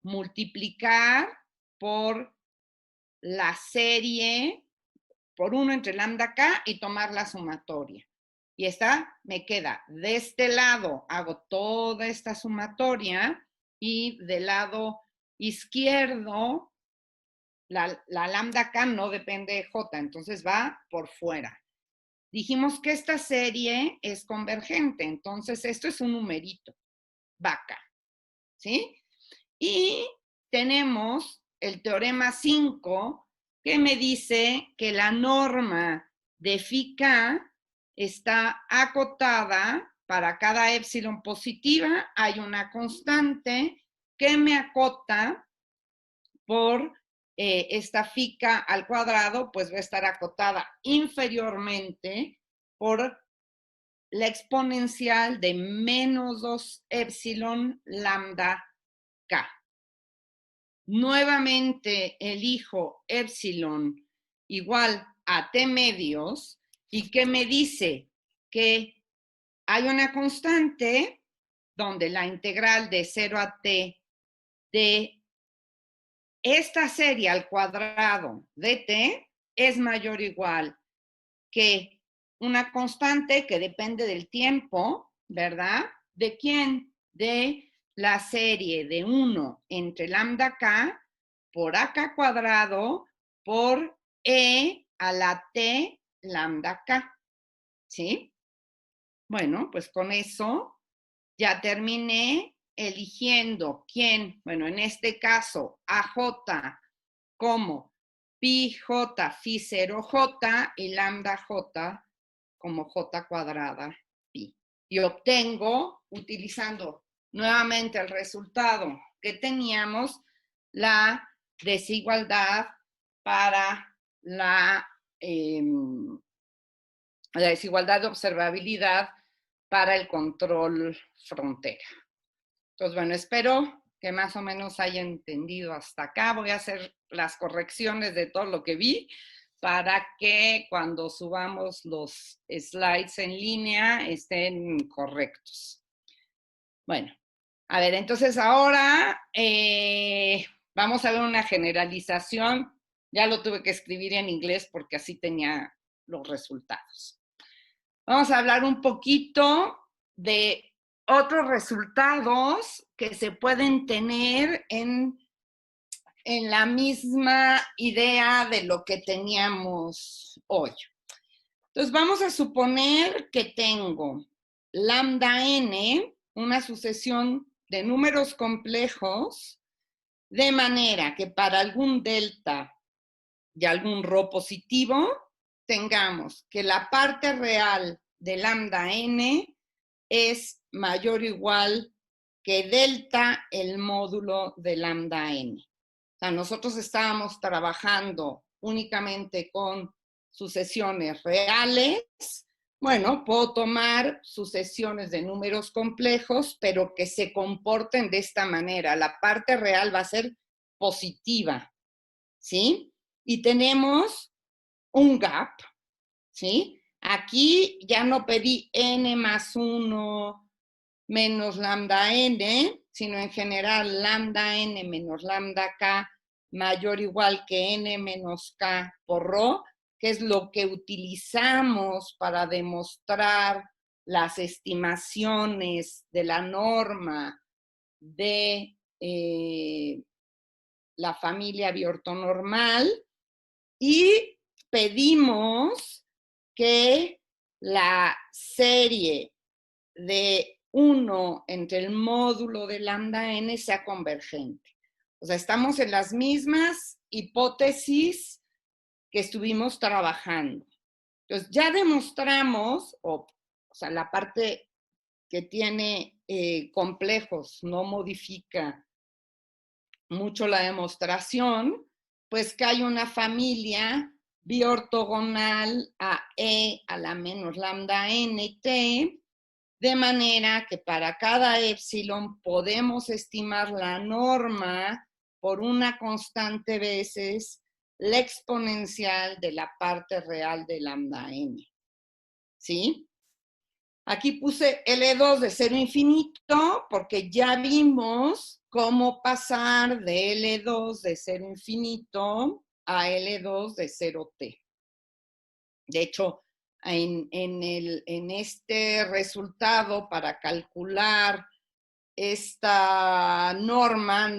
multiplicar por la serie por 1 entre lambda k y tomar la sumatoria. Y esta me queda de este lado, hago toda esta sumatoria y del lado izquierdo, la lambda k no depende de j, entonces va por fuera. Dijimos que esta serie es convergente, entonces esto es un numerito, vaca, ¿sí? Y tenemos el teorema 5 que me dice que la norma de phi k está acotada para cada épsilon positiva, hay una constante que me acota por esta phi k al cuadrado, pues va a estar acotada inferiormente por la exponencial de menos 2 épsilon lambda k. Nuevamente elijo épsilon igual a t medios y que me dice que hay una constante donde la integral de 0 a t de esta serie al cuadrado de t es mayor o igual que una constante que depende del tiempo, ¿verdad? ¿De quién? De la serie de 1 entre lambda k por ak cuadrado por e a la t lambda k. ¿Sí? Bueno, pues con eso ya terminé eligiendo quién, bueno, en este caso, AJ como pi j phi 0j y lambda j como j cuadrada pi. Y obtengo, utilizando nuevamente el resultado que teníamos, la desigualdad para la desigualdad de observabilidad para el control frontera. Entonces, bueno, espero que más o menos haya entendido hasta acá. Voy a hacer las correcciones de todo lo que vi para que cuando subamos los slides en línea estén correctos. Bueno, a ver, entonces ahora vamos a ver una generalización. Ya lo tuve que escribir en inglés porque así tenía los resultados. Vamos a hablar un poquito de otros resultados que se pueden tener en la misma idea de lo que teníamos hoy. Entonces vamos a suponer que tengo lambda n, una sucesión de números complejos, de manera que para algún delta y algún rho positivo, tengamos que la parte real de lambda n es mayor o igual que delta el módulo de lambda n. O sea, nosotros estábamos trabajando únicamente con sucesiones reales. Bueno, puedo tomar sucesiones de números complejos, pero que se comporten de esta manera. La parte real va a ser positiva, ¿sí? Y tenemos un gap, ¿sí? Aquí ya no pedí n más 1 menos lambda n, sino en general lambda n menos lambda k mayor o igual que n menos k por rho, que es lo que utilizamos para demostrar las estimaciones de la norma de la familia biortonormal, y pedimos que la serie de 1 entre el módulo de lambda n sea convergente. O sea, estamos en las mismas hipótesis que estuvimos trabajando. Entonces, ya demostramos, o sea, la parte que tiene complejos no modifica mucho la demostración, pues que hay una familia biortogonal a E a la menos lambda nt, de manera que para cada épsilon podemos estimar la norma por una constante veces la exponencial de la parte real de lambda n. ¿Sí? Aquí puse L2 de 0 infinito porque ya vimos cómo pasar de L2 de 0 infinito a L2 de 0t. De hecho, en este resultado para calcular esta norma,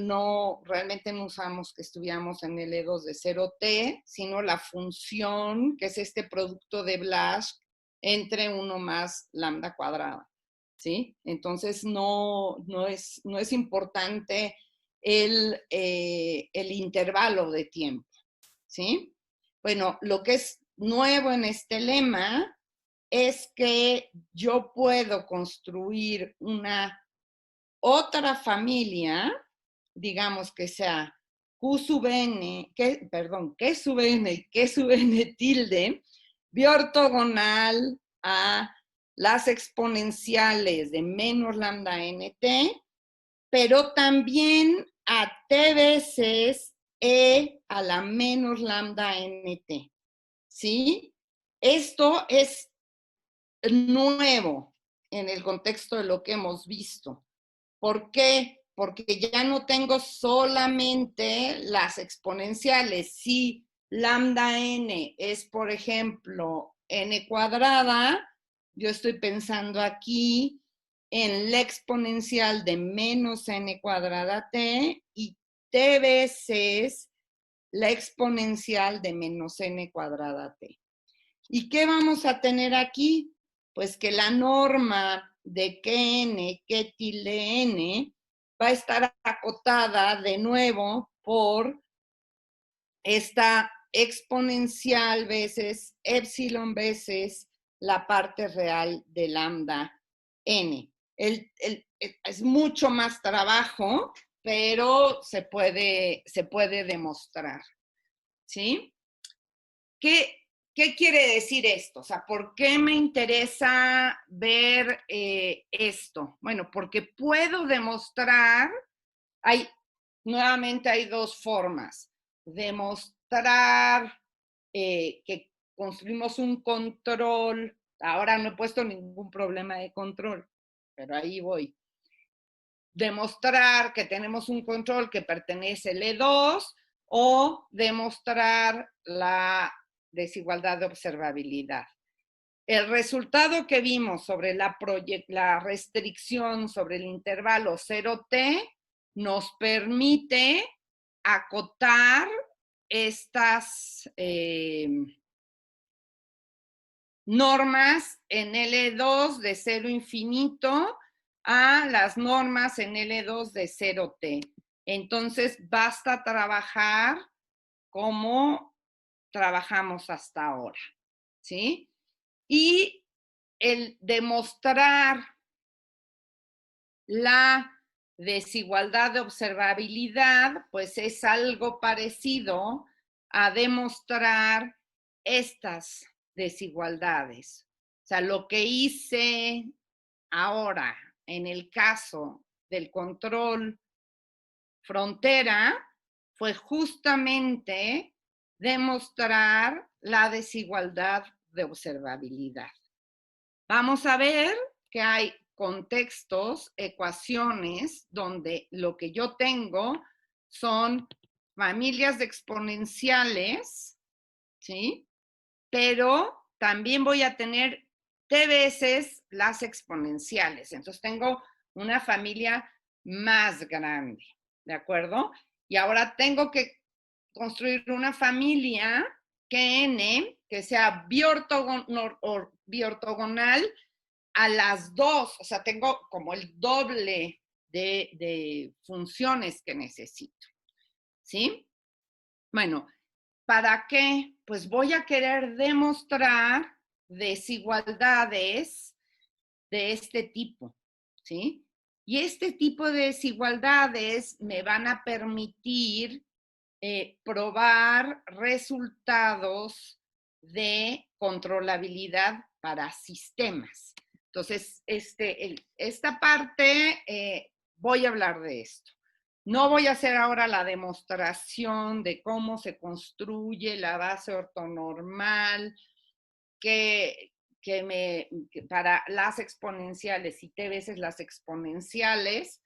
realmente no usamos que estuviéramos en L2 de 0t, sino la función, que es este producto de Blasch entre 1 más lambda cuadrada, ¿sí? Entonces, no es importante el intervalo de tiempo, ¿sí? Bueno, lo que es nuevo en este lema es que yo puedo construir una otra familia, digamos que sea Q sub n, Q sub n y Q sub n tilde, biortogonal a las exponenciales de menos lambda nt, pero también a t veces e a la menos lambda nt, ¿sí? Esto es nuevo en el contexto de lo que hemos visto. ¿Por qué? Porque ya no tengo solamente las exponenciales. Si lambda n es, por ejemplo, n cuadrada, yo estoy pensando aquí en la exponencial de menos n cuadrada t y t veces la exponencial de menos n cuadrada t. ¿Y qué vamos a tener aquí? Pues que la norma de Kn, K tilde n, va a estar acotada de nuevo por esta exponencial veces épsilon veces la parte real de lambda n. Es mucho más trabajo, pero se puede demostrar, ¿sí? ¿Qué quiere decir esto? O sea, ¿por qué me interesa ver esto? Bueno, porque puedo demostrar, nuevamente hay dos formas. Demostrar que construimos un control. Ahora no he puesto ningún problema de control, pero ahí voy. Demostrar que tenemos un control que pertenece al E2 o demostrar la desigualdad de observabilidad. el resultado que vimos sobre la restricción sobre el intervalo 0t nos permite acotar estas normas en L2 de 0 infinito a las normas en L2 de 0t. Entonces, basta trabajar como trabajamos hasta ahora, ¿sí? Y el demostrar la desigualdad de observabilidad, pues es algo parecido a demostrar estas desigualdades. O sea, lo que hice ahora en el caso del control frontera fue justamente demostrar la desigualdad de observabilidad. Vamos a ver que hay contextos, ecuaciones, donde lo que yo tengo son familias de exponenciales, ¿sí? Pero también voy a tener t veces las exponenciales. Entonces tengo una familia más grande, ¿de acuerdo? Y ahora tengo que construir una familia Kn que sea biortogonal a las dos. O sea, tengo como el doble de funciones que necesito, ¿sí? Bueno, ¿para qué? Pues voy a querer demostrar desigualdades de este tipo, ¿sí? Y este tipo de desigualdades me van a permitir probar resultados de controlabilidad para sistemas. Entonces, esta parte, voy a hablar de esto. No voy a hacer ahora la demostración de cómo se construye la base ortonormal para las exponenciales y t veces las exponenciales,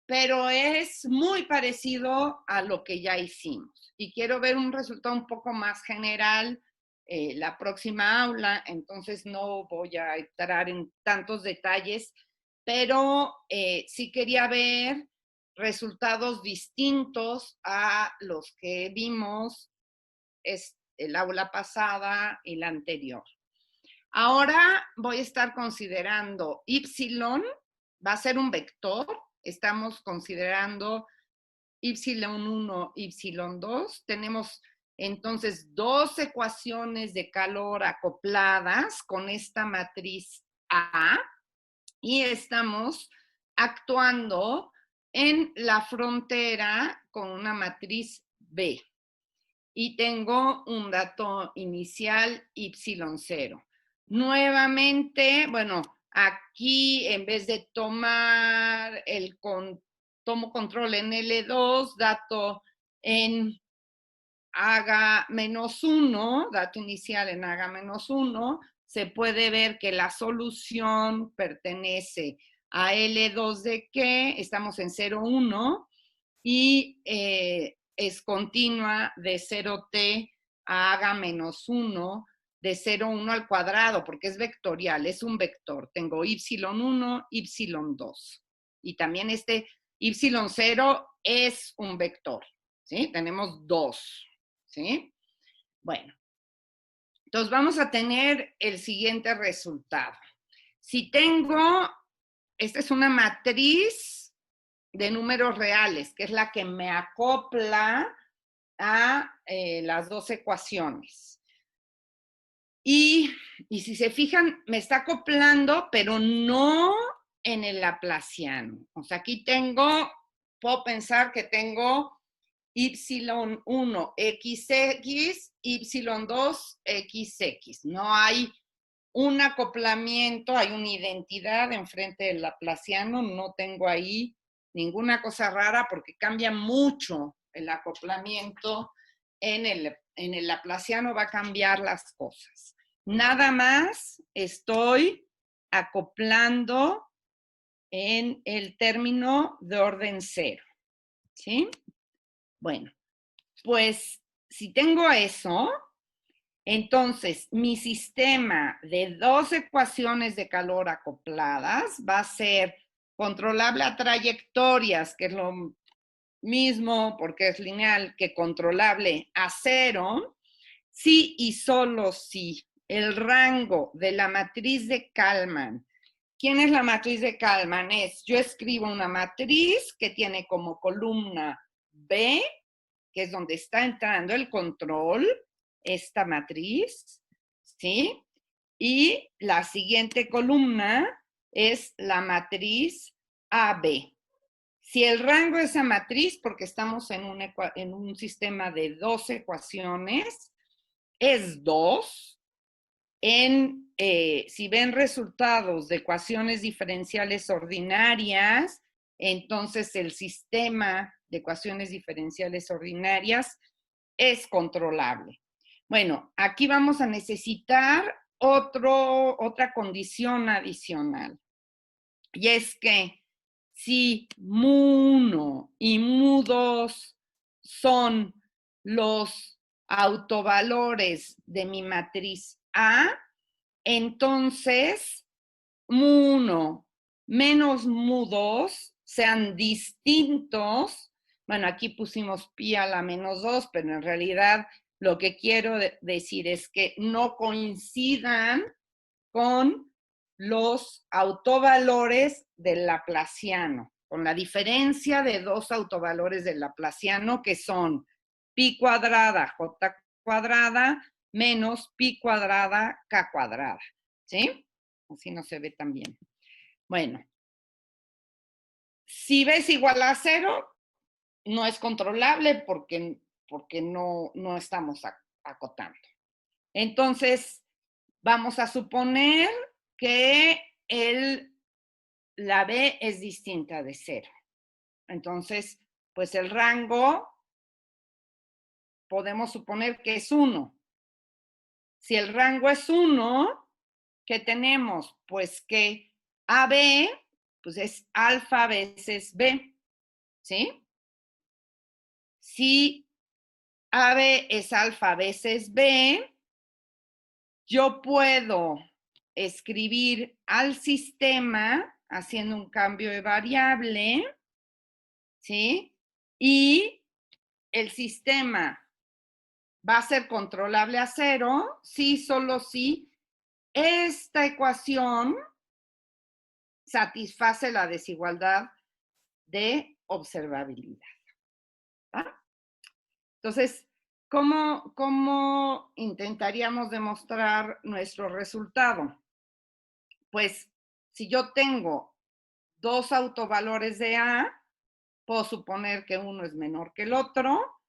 pero es muy parecido a lo que ya hicimos. Y quiero ver un resultado un poco más general la próxima aula, entonces no voy a entrar en tantos detalles, pero sí quería ver resultados distintos a los que vimos el aula pasada y la anterior. Ahora voy a estar considerando y, va a ser un vector. Estamos considerando y1, y2. Tenemos entonces dos ecuaciones de calor acopladas con esta matriz A y estamos actuando en la frontera con una matriz B. Y tengo un dato inicial y0. Nuevamente, bueno, aquí en vez de tomar tomo control en L2, dato en H-1, dato inicial en H-1, se puede ver que la solución pertenece a L2 de que estamos en 0,1 y es continua de 0t a H-1 de 0,1 al cuadrado, porque es vectorial, es un vector. Tengo y1, y2. Y también este y0 es un vector, ¿sí? Tenemos dos, ¿sí? Bueno, entonces vamos a tener el siguiente resultado. Si tengo, esta es una matriz de números reales, que es la que me acopla a las dos ecuaciones. Y si se fijan, me está acoplando, pero no en el laplaciano. O sea, aquí puedo pensar que tengo y1 xx, y2 xx. No hay un acoplamiento, hay una identidad enfrente del laplaciano, no tengo ahí ninguna cosa rara porque cambia mucho el acoplamiento en el laplaciano, va a cambiar las cosas. Nada más estoy acoplando en el término de orden 0, ¿sí? Bueno, pues si tengo eso, Entonces, mi sistema de dos ecuaciones de calor acopladas va a ser controlable a trayectorias, que es lo mismo porque es lineal, que controlable a cero, si y solo si el rango de la matriz de Kalman. ¿Quién es la matriz de Kalman? Yo escribo una matriz que tiene como columna B, que es donde está entrando el control, esta matriz, ¿sí? Y la siguiente columna es la matriz AB. Si el rango de esa matriz, porque estamos en un sistema de dos ecuaciones, es 2, si ven resultados de ecuaciones diferenciales ordinarias, entonces el sistema de ecuaciones diferenciales ordinarias es controlable. Bueno, aquí vamos a necesitar otra condición adicional. Y es que si mu1 y mu2 son los autovalores de mi matriz A, entonces mu1 menos mu2 sean distintos. Bueno, aquí pusimos pi a la menos 2, pero en realidad lo que quiero decir es que no coincidan con los autovalores del laplaciano, con la diferencia de dos autovalores del laplaciano que son pi cuadrada j cuadrada menos pi cuadrada k cuadrada, ¿sí? Así no se ve tan bien. Bueno, si b es igual a 0, no es controlable porque no estamos acotando. Entonces, vamos a suponer que la B es distinta de 0. Entonces, pues el rango podemos suponer que es 1. Si el rango es 1, ¿qué tenemos? Pues que AB pues es alfa veces B, ¿sí? Si AB es alfa veces B, yo puedo escribir al sistema haciendo un cambio de variable, ¿sí? Y el sistema va a ser controlable a 0 si solo si esta ecuación satisface la desigualdad de observabilidad. ¿Va? Entonces, ¿cómo intentaríamos demostrar nuestro resultado? Pues si yo tengo dos autovalores de A, puedo suponer que uno es menor que el otro.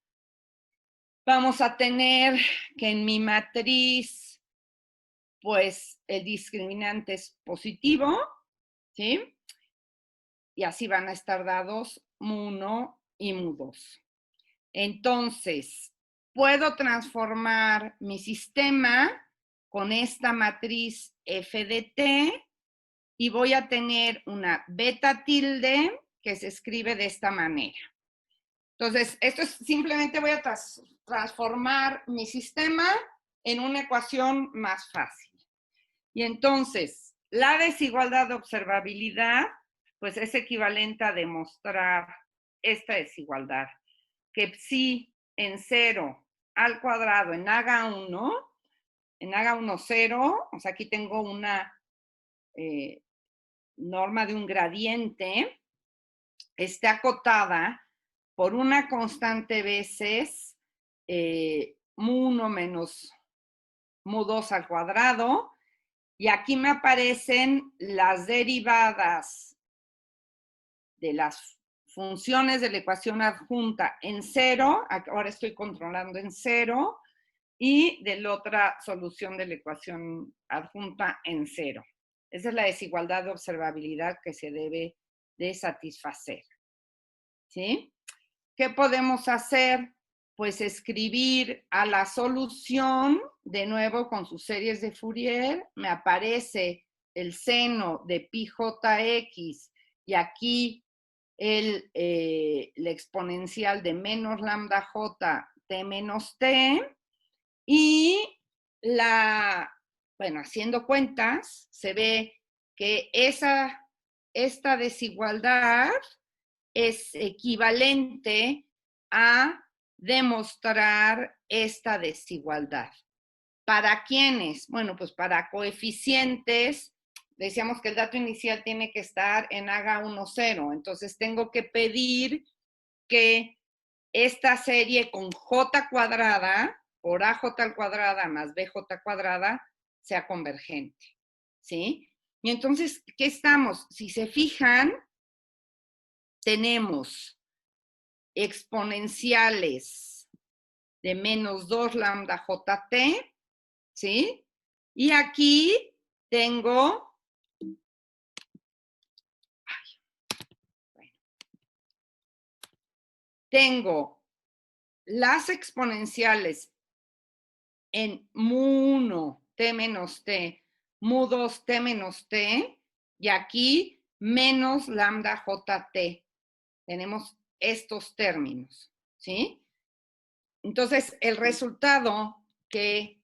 Vamos a tener que en mi matriz, pues el discriminante es positivo, ¿sí? Y así van a estar dados mu1 y mu2. Entonces, puedo transformar mi sistema con esta matriz f de t y voy a tener una beta tilde que se escribe de esta manera. Entonces, esto es simplemente voy a transformar mi sistema en una ecuación más fácil. Y entonces, la desigualdad de observabilidad, pues es equivalente a demostrar esta desigualdad, que psi en 0 al cuadrado en haga 1, 0, o sea, aquí tengo una norma de un gradiente, está acotada por una constante veces mu1 menos mu2 al cuadrado, y aquí me aparecen las derivadas de las funciones de la ecuación adjunta en 0, ahora estoy controlando en 0, y de la otra solución de la ecuación adjunta en 0. Esa es la desigualdad de observabilidad que se debe de satisfacer. ¿Sí? ¿Qué podemos hacer? Pues escribir a la solución, de nuevo con sus series de Fourier, me aparece el seno de pi jx y aquí la exponencial de menos lambda j t menos t, y bueno, haciendo cuentas, se ve que esta desigualdad es equivalente a demostrar esta desigualdad. ¿Para quiénes? Bueno, pues para coeficientes, decíamos que el dato inicial tiene que estar en haga 1, 0. Entonces tengo que pedir que esta serie con j cuadrada por aj al cuadrada más bj cuadrada sea convergente, ¿sí? Y entonces, ¿qué estamos? Si se fijan, tenemos exponenciales de menos 2 lambda jt, ¿sí? Y aquí tengo, tengo las exponenciales en mu1 t menos t, mu2 t menos t, y aquí menos lambda jt. Tenemos estos términos, ¿sí? Entonces, el resultado que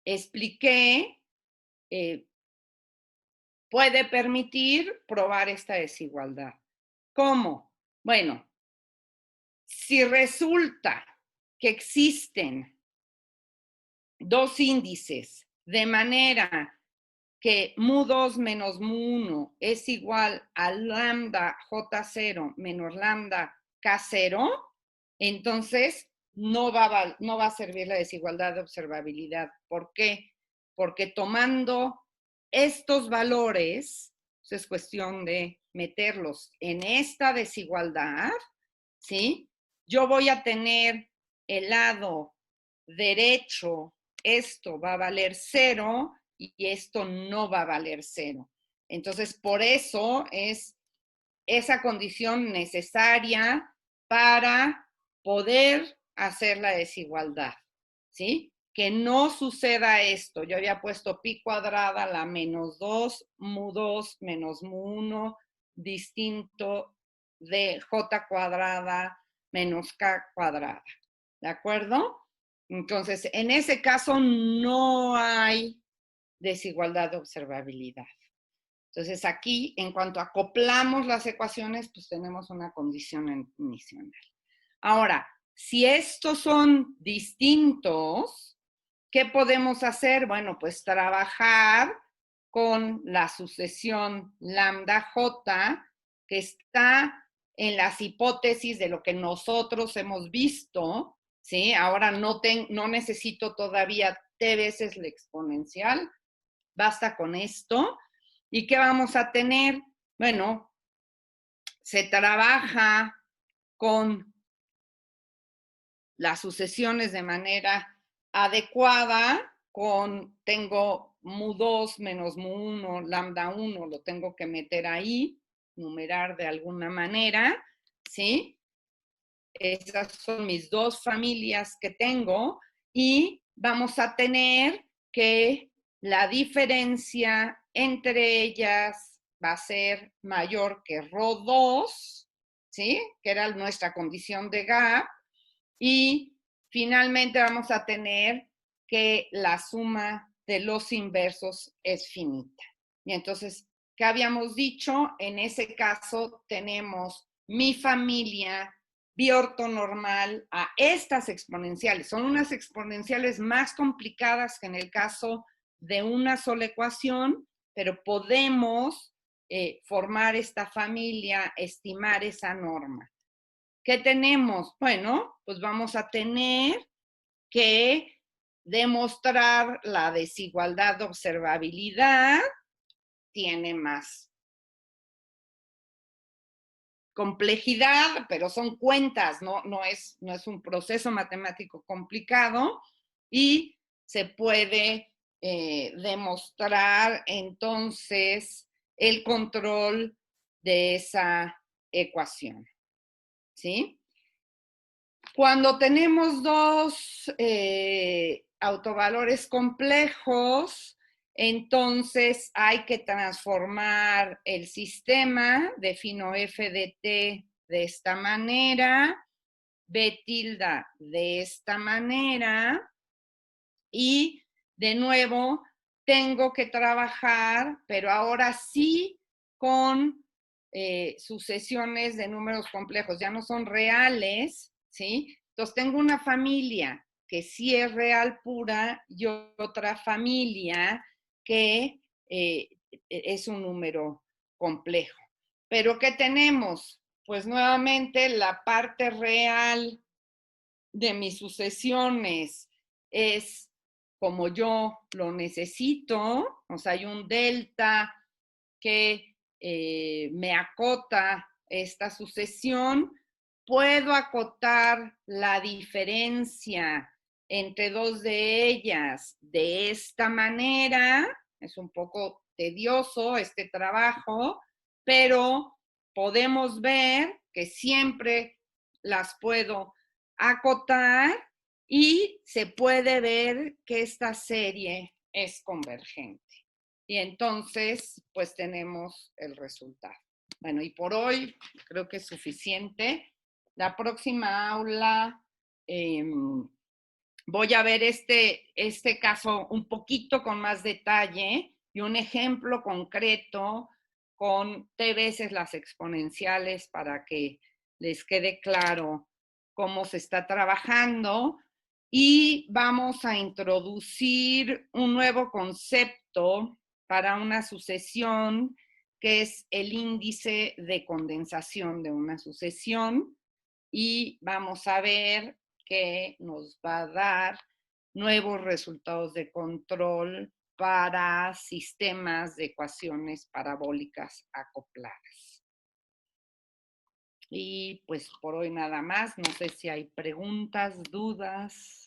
expliqué puede permitir probar esta desigualdad. ¿Cómo? Bueno, si resulta que existen dos índices de manera que mu2 menos mu1 es igual a lambda j0 menos lambda k0, entonces no va a servir la desigualdad de observabilidad. ¿Por qué? Porque tomando estos valores, es cuestión de meterlos en esta desigualdad, ¿sí? Yo voy a tener el lado derecho, esto va a valer 0 y esto no va a valer 0. Entonces, por eso es esa condición necesaria para poder hacer la desigualdad, ¿sí? Que no suceda esto. Yo había puesto pi cuadrada, la menos 2, mu2 menos mu1, distinto de j cuadrada menos k cuadrada. ¿De acuerdo? Entonces, en ese caso no hay desigualdad de observabilidad. Entonces, aquí, en cuanto acoplamos las ecuaciones, pues tenemos una condición inicial. Ahora, si estos son distintos, ¿qué podemos hacer? Bueno, pues trabajar con la sucesión lambda j, que está en las hipótesis de lo que nosotros hemos visto, ¿sí? Ahora no necesito todavía t veces la exponencial, basta con esto. ¿Y qué vamos a tener? Bueno, se trabaja con las sucesiones de manera adecuada, tengo mu2 menos mu1, lambda 1, lo tengo que meter ahí, numerar de alguna manera, ¿sí? Esas son mis dos familias que tengo y vamos a tener que la diferencia entre ellas va a ser mayor que ρ2, ¿sí? Que era nuestra condición de gap. Y finalmente vamos a tener que la suma de los inversos es finita. Y entonces, ¿qué habíamos dicho? En ese caso tenemos mi familia biortonormal a estas exponenciales. Son unas exponenciales más complicadas que en el caso de una sola ecuación, pero podemos formar esta familia, estimar esa norma. ¿Qué tenemos? Bueno, pues vamos a tener que demostrar la desigualdad de observabilidad, tiene más complejidad, pero son cuentas, no es un proceso matemático complicado y se puede demostrar entonces el control de esa ecuación, ¿sí? Cuando tenemos dos autovalores complejos, entonces hay que transformar el sistema, defino f de t de esta manera, b tilde de esta manera, Y de nuevo, tengo que trabajar, pero ahora sí con sucesiones de números complejos, ya no son reales, ¿sí? Entonces tengo una familia que sí es real pura y otra familia que es un número complejo. Pero ¿qué tenemos? Pues nuevamente la parte real de mis sucesiones es como yo lo necesito, o sea, hay un delta que me acota esta sucesión, puedo acotar la diferencia entre dos de ellas de esta manera, es un poco tedioso este trabajo, pero podemos ver que siempre las puedo acotar y se puede ver que esta serie es convergente. Y entonces, pues tenemos el resultado. Bueno, y por hoy creo que es suficiente. La próxima aula voy a ver este caso un poquito con más detalle y un ejemplo concreto con T veces las exponenciales para que les quede claro cómo se está trabajando. Y vamos a introducir un nuevo concepto para una sucesión que es el índice de condensación de una sucesión. Y vamos a ver que nos va a dar nuevos resultados de control para sistemas de ecuaciones parabólicas acopladas. Y pues por hoy nada más, no sé si hay preguntas, dudas.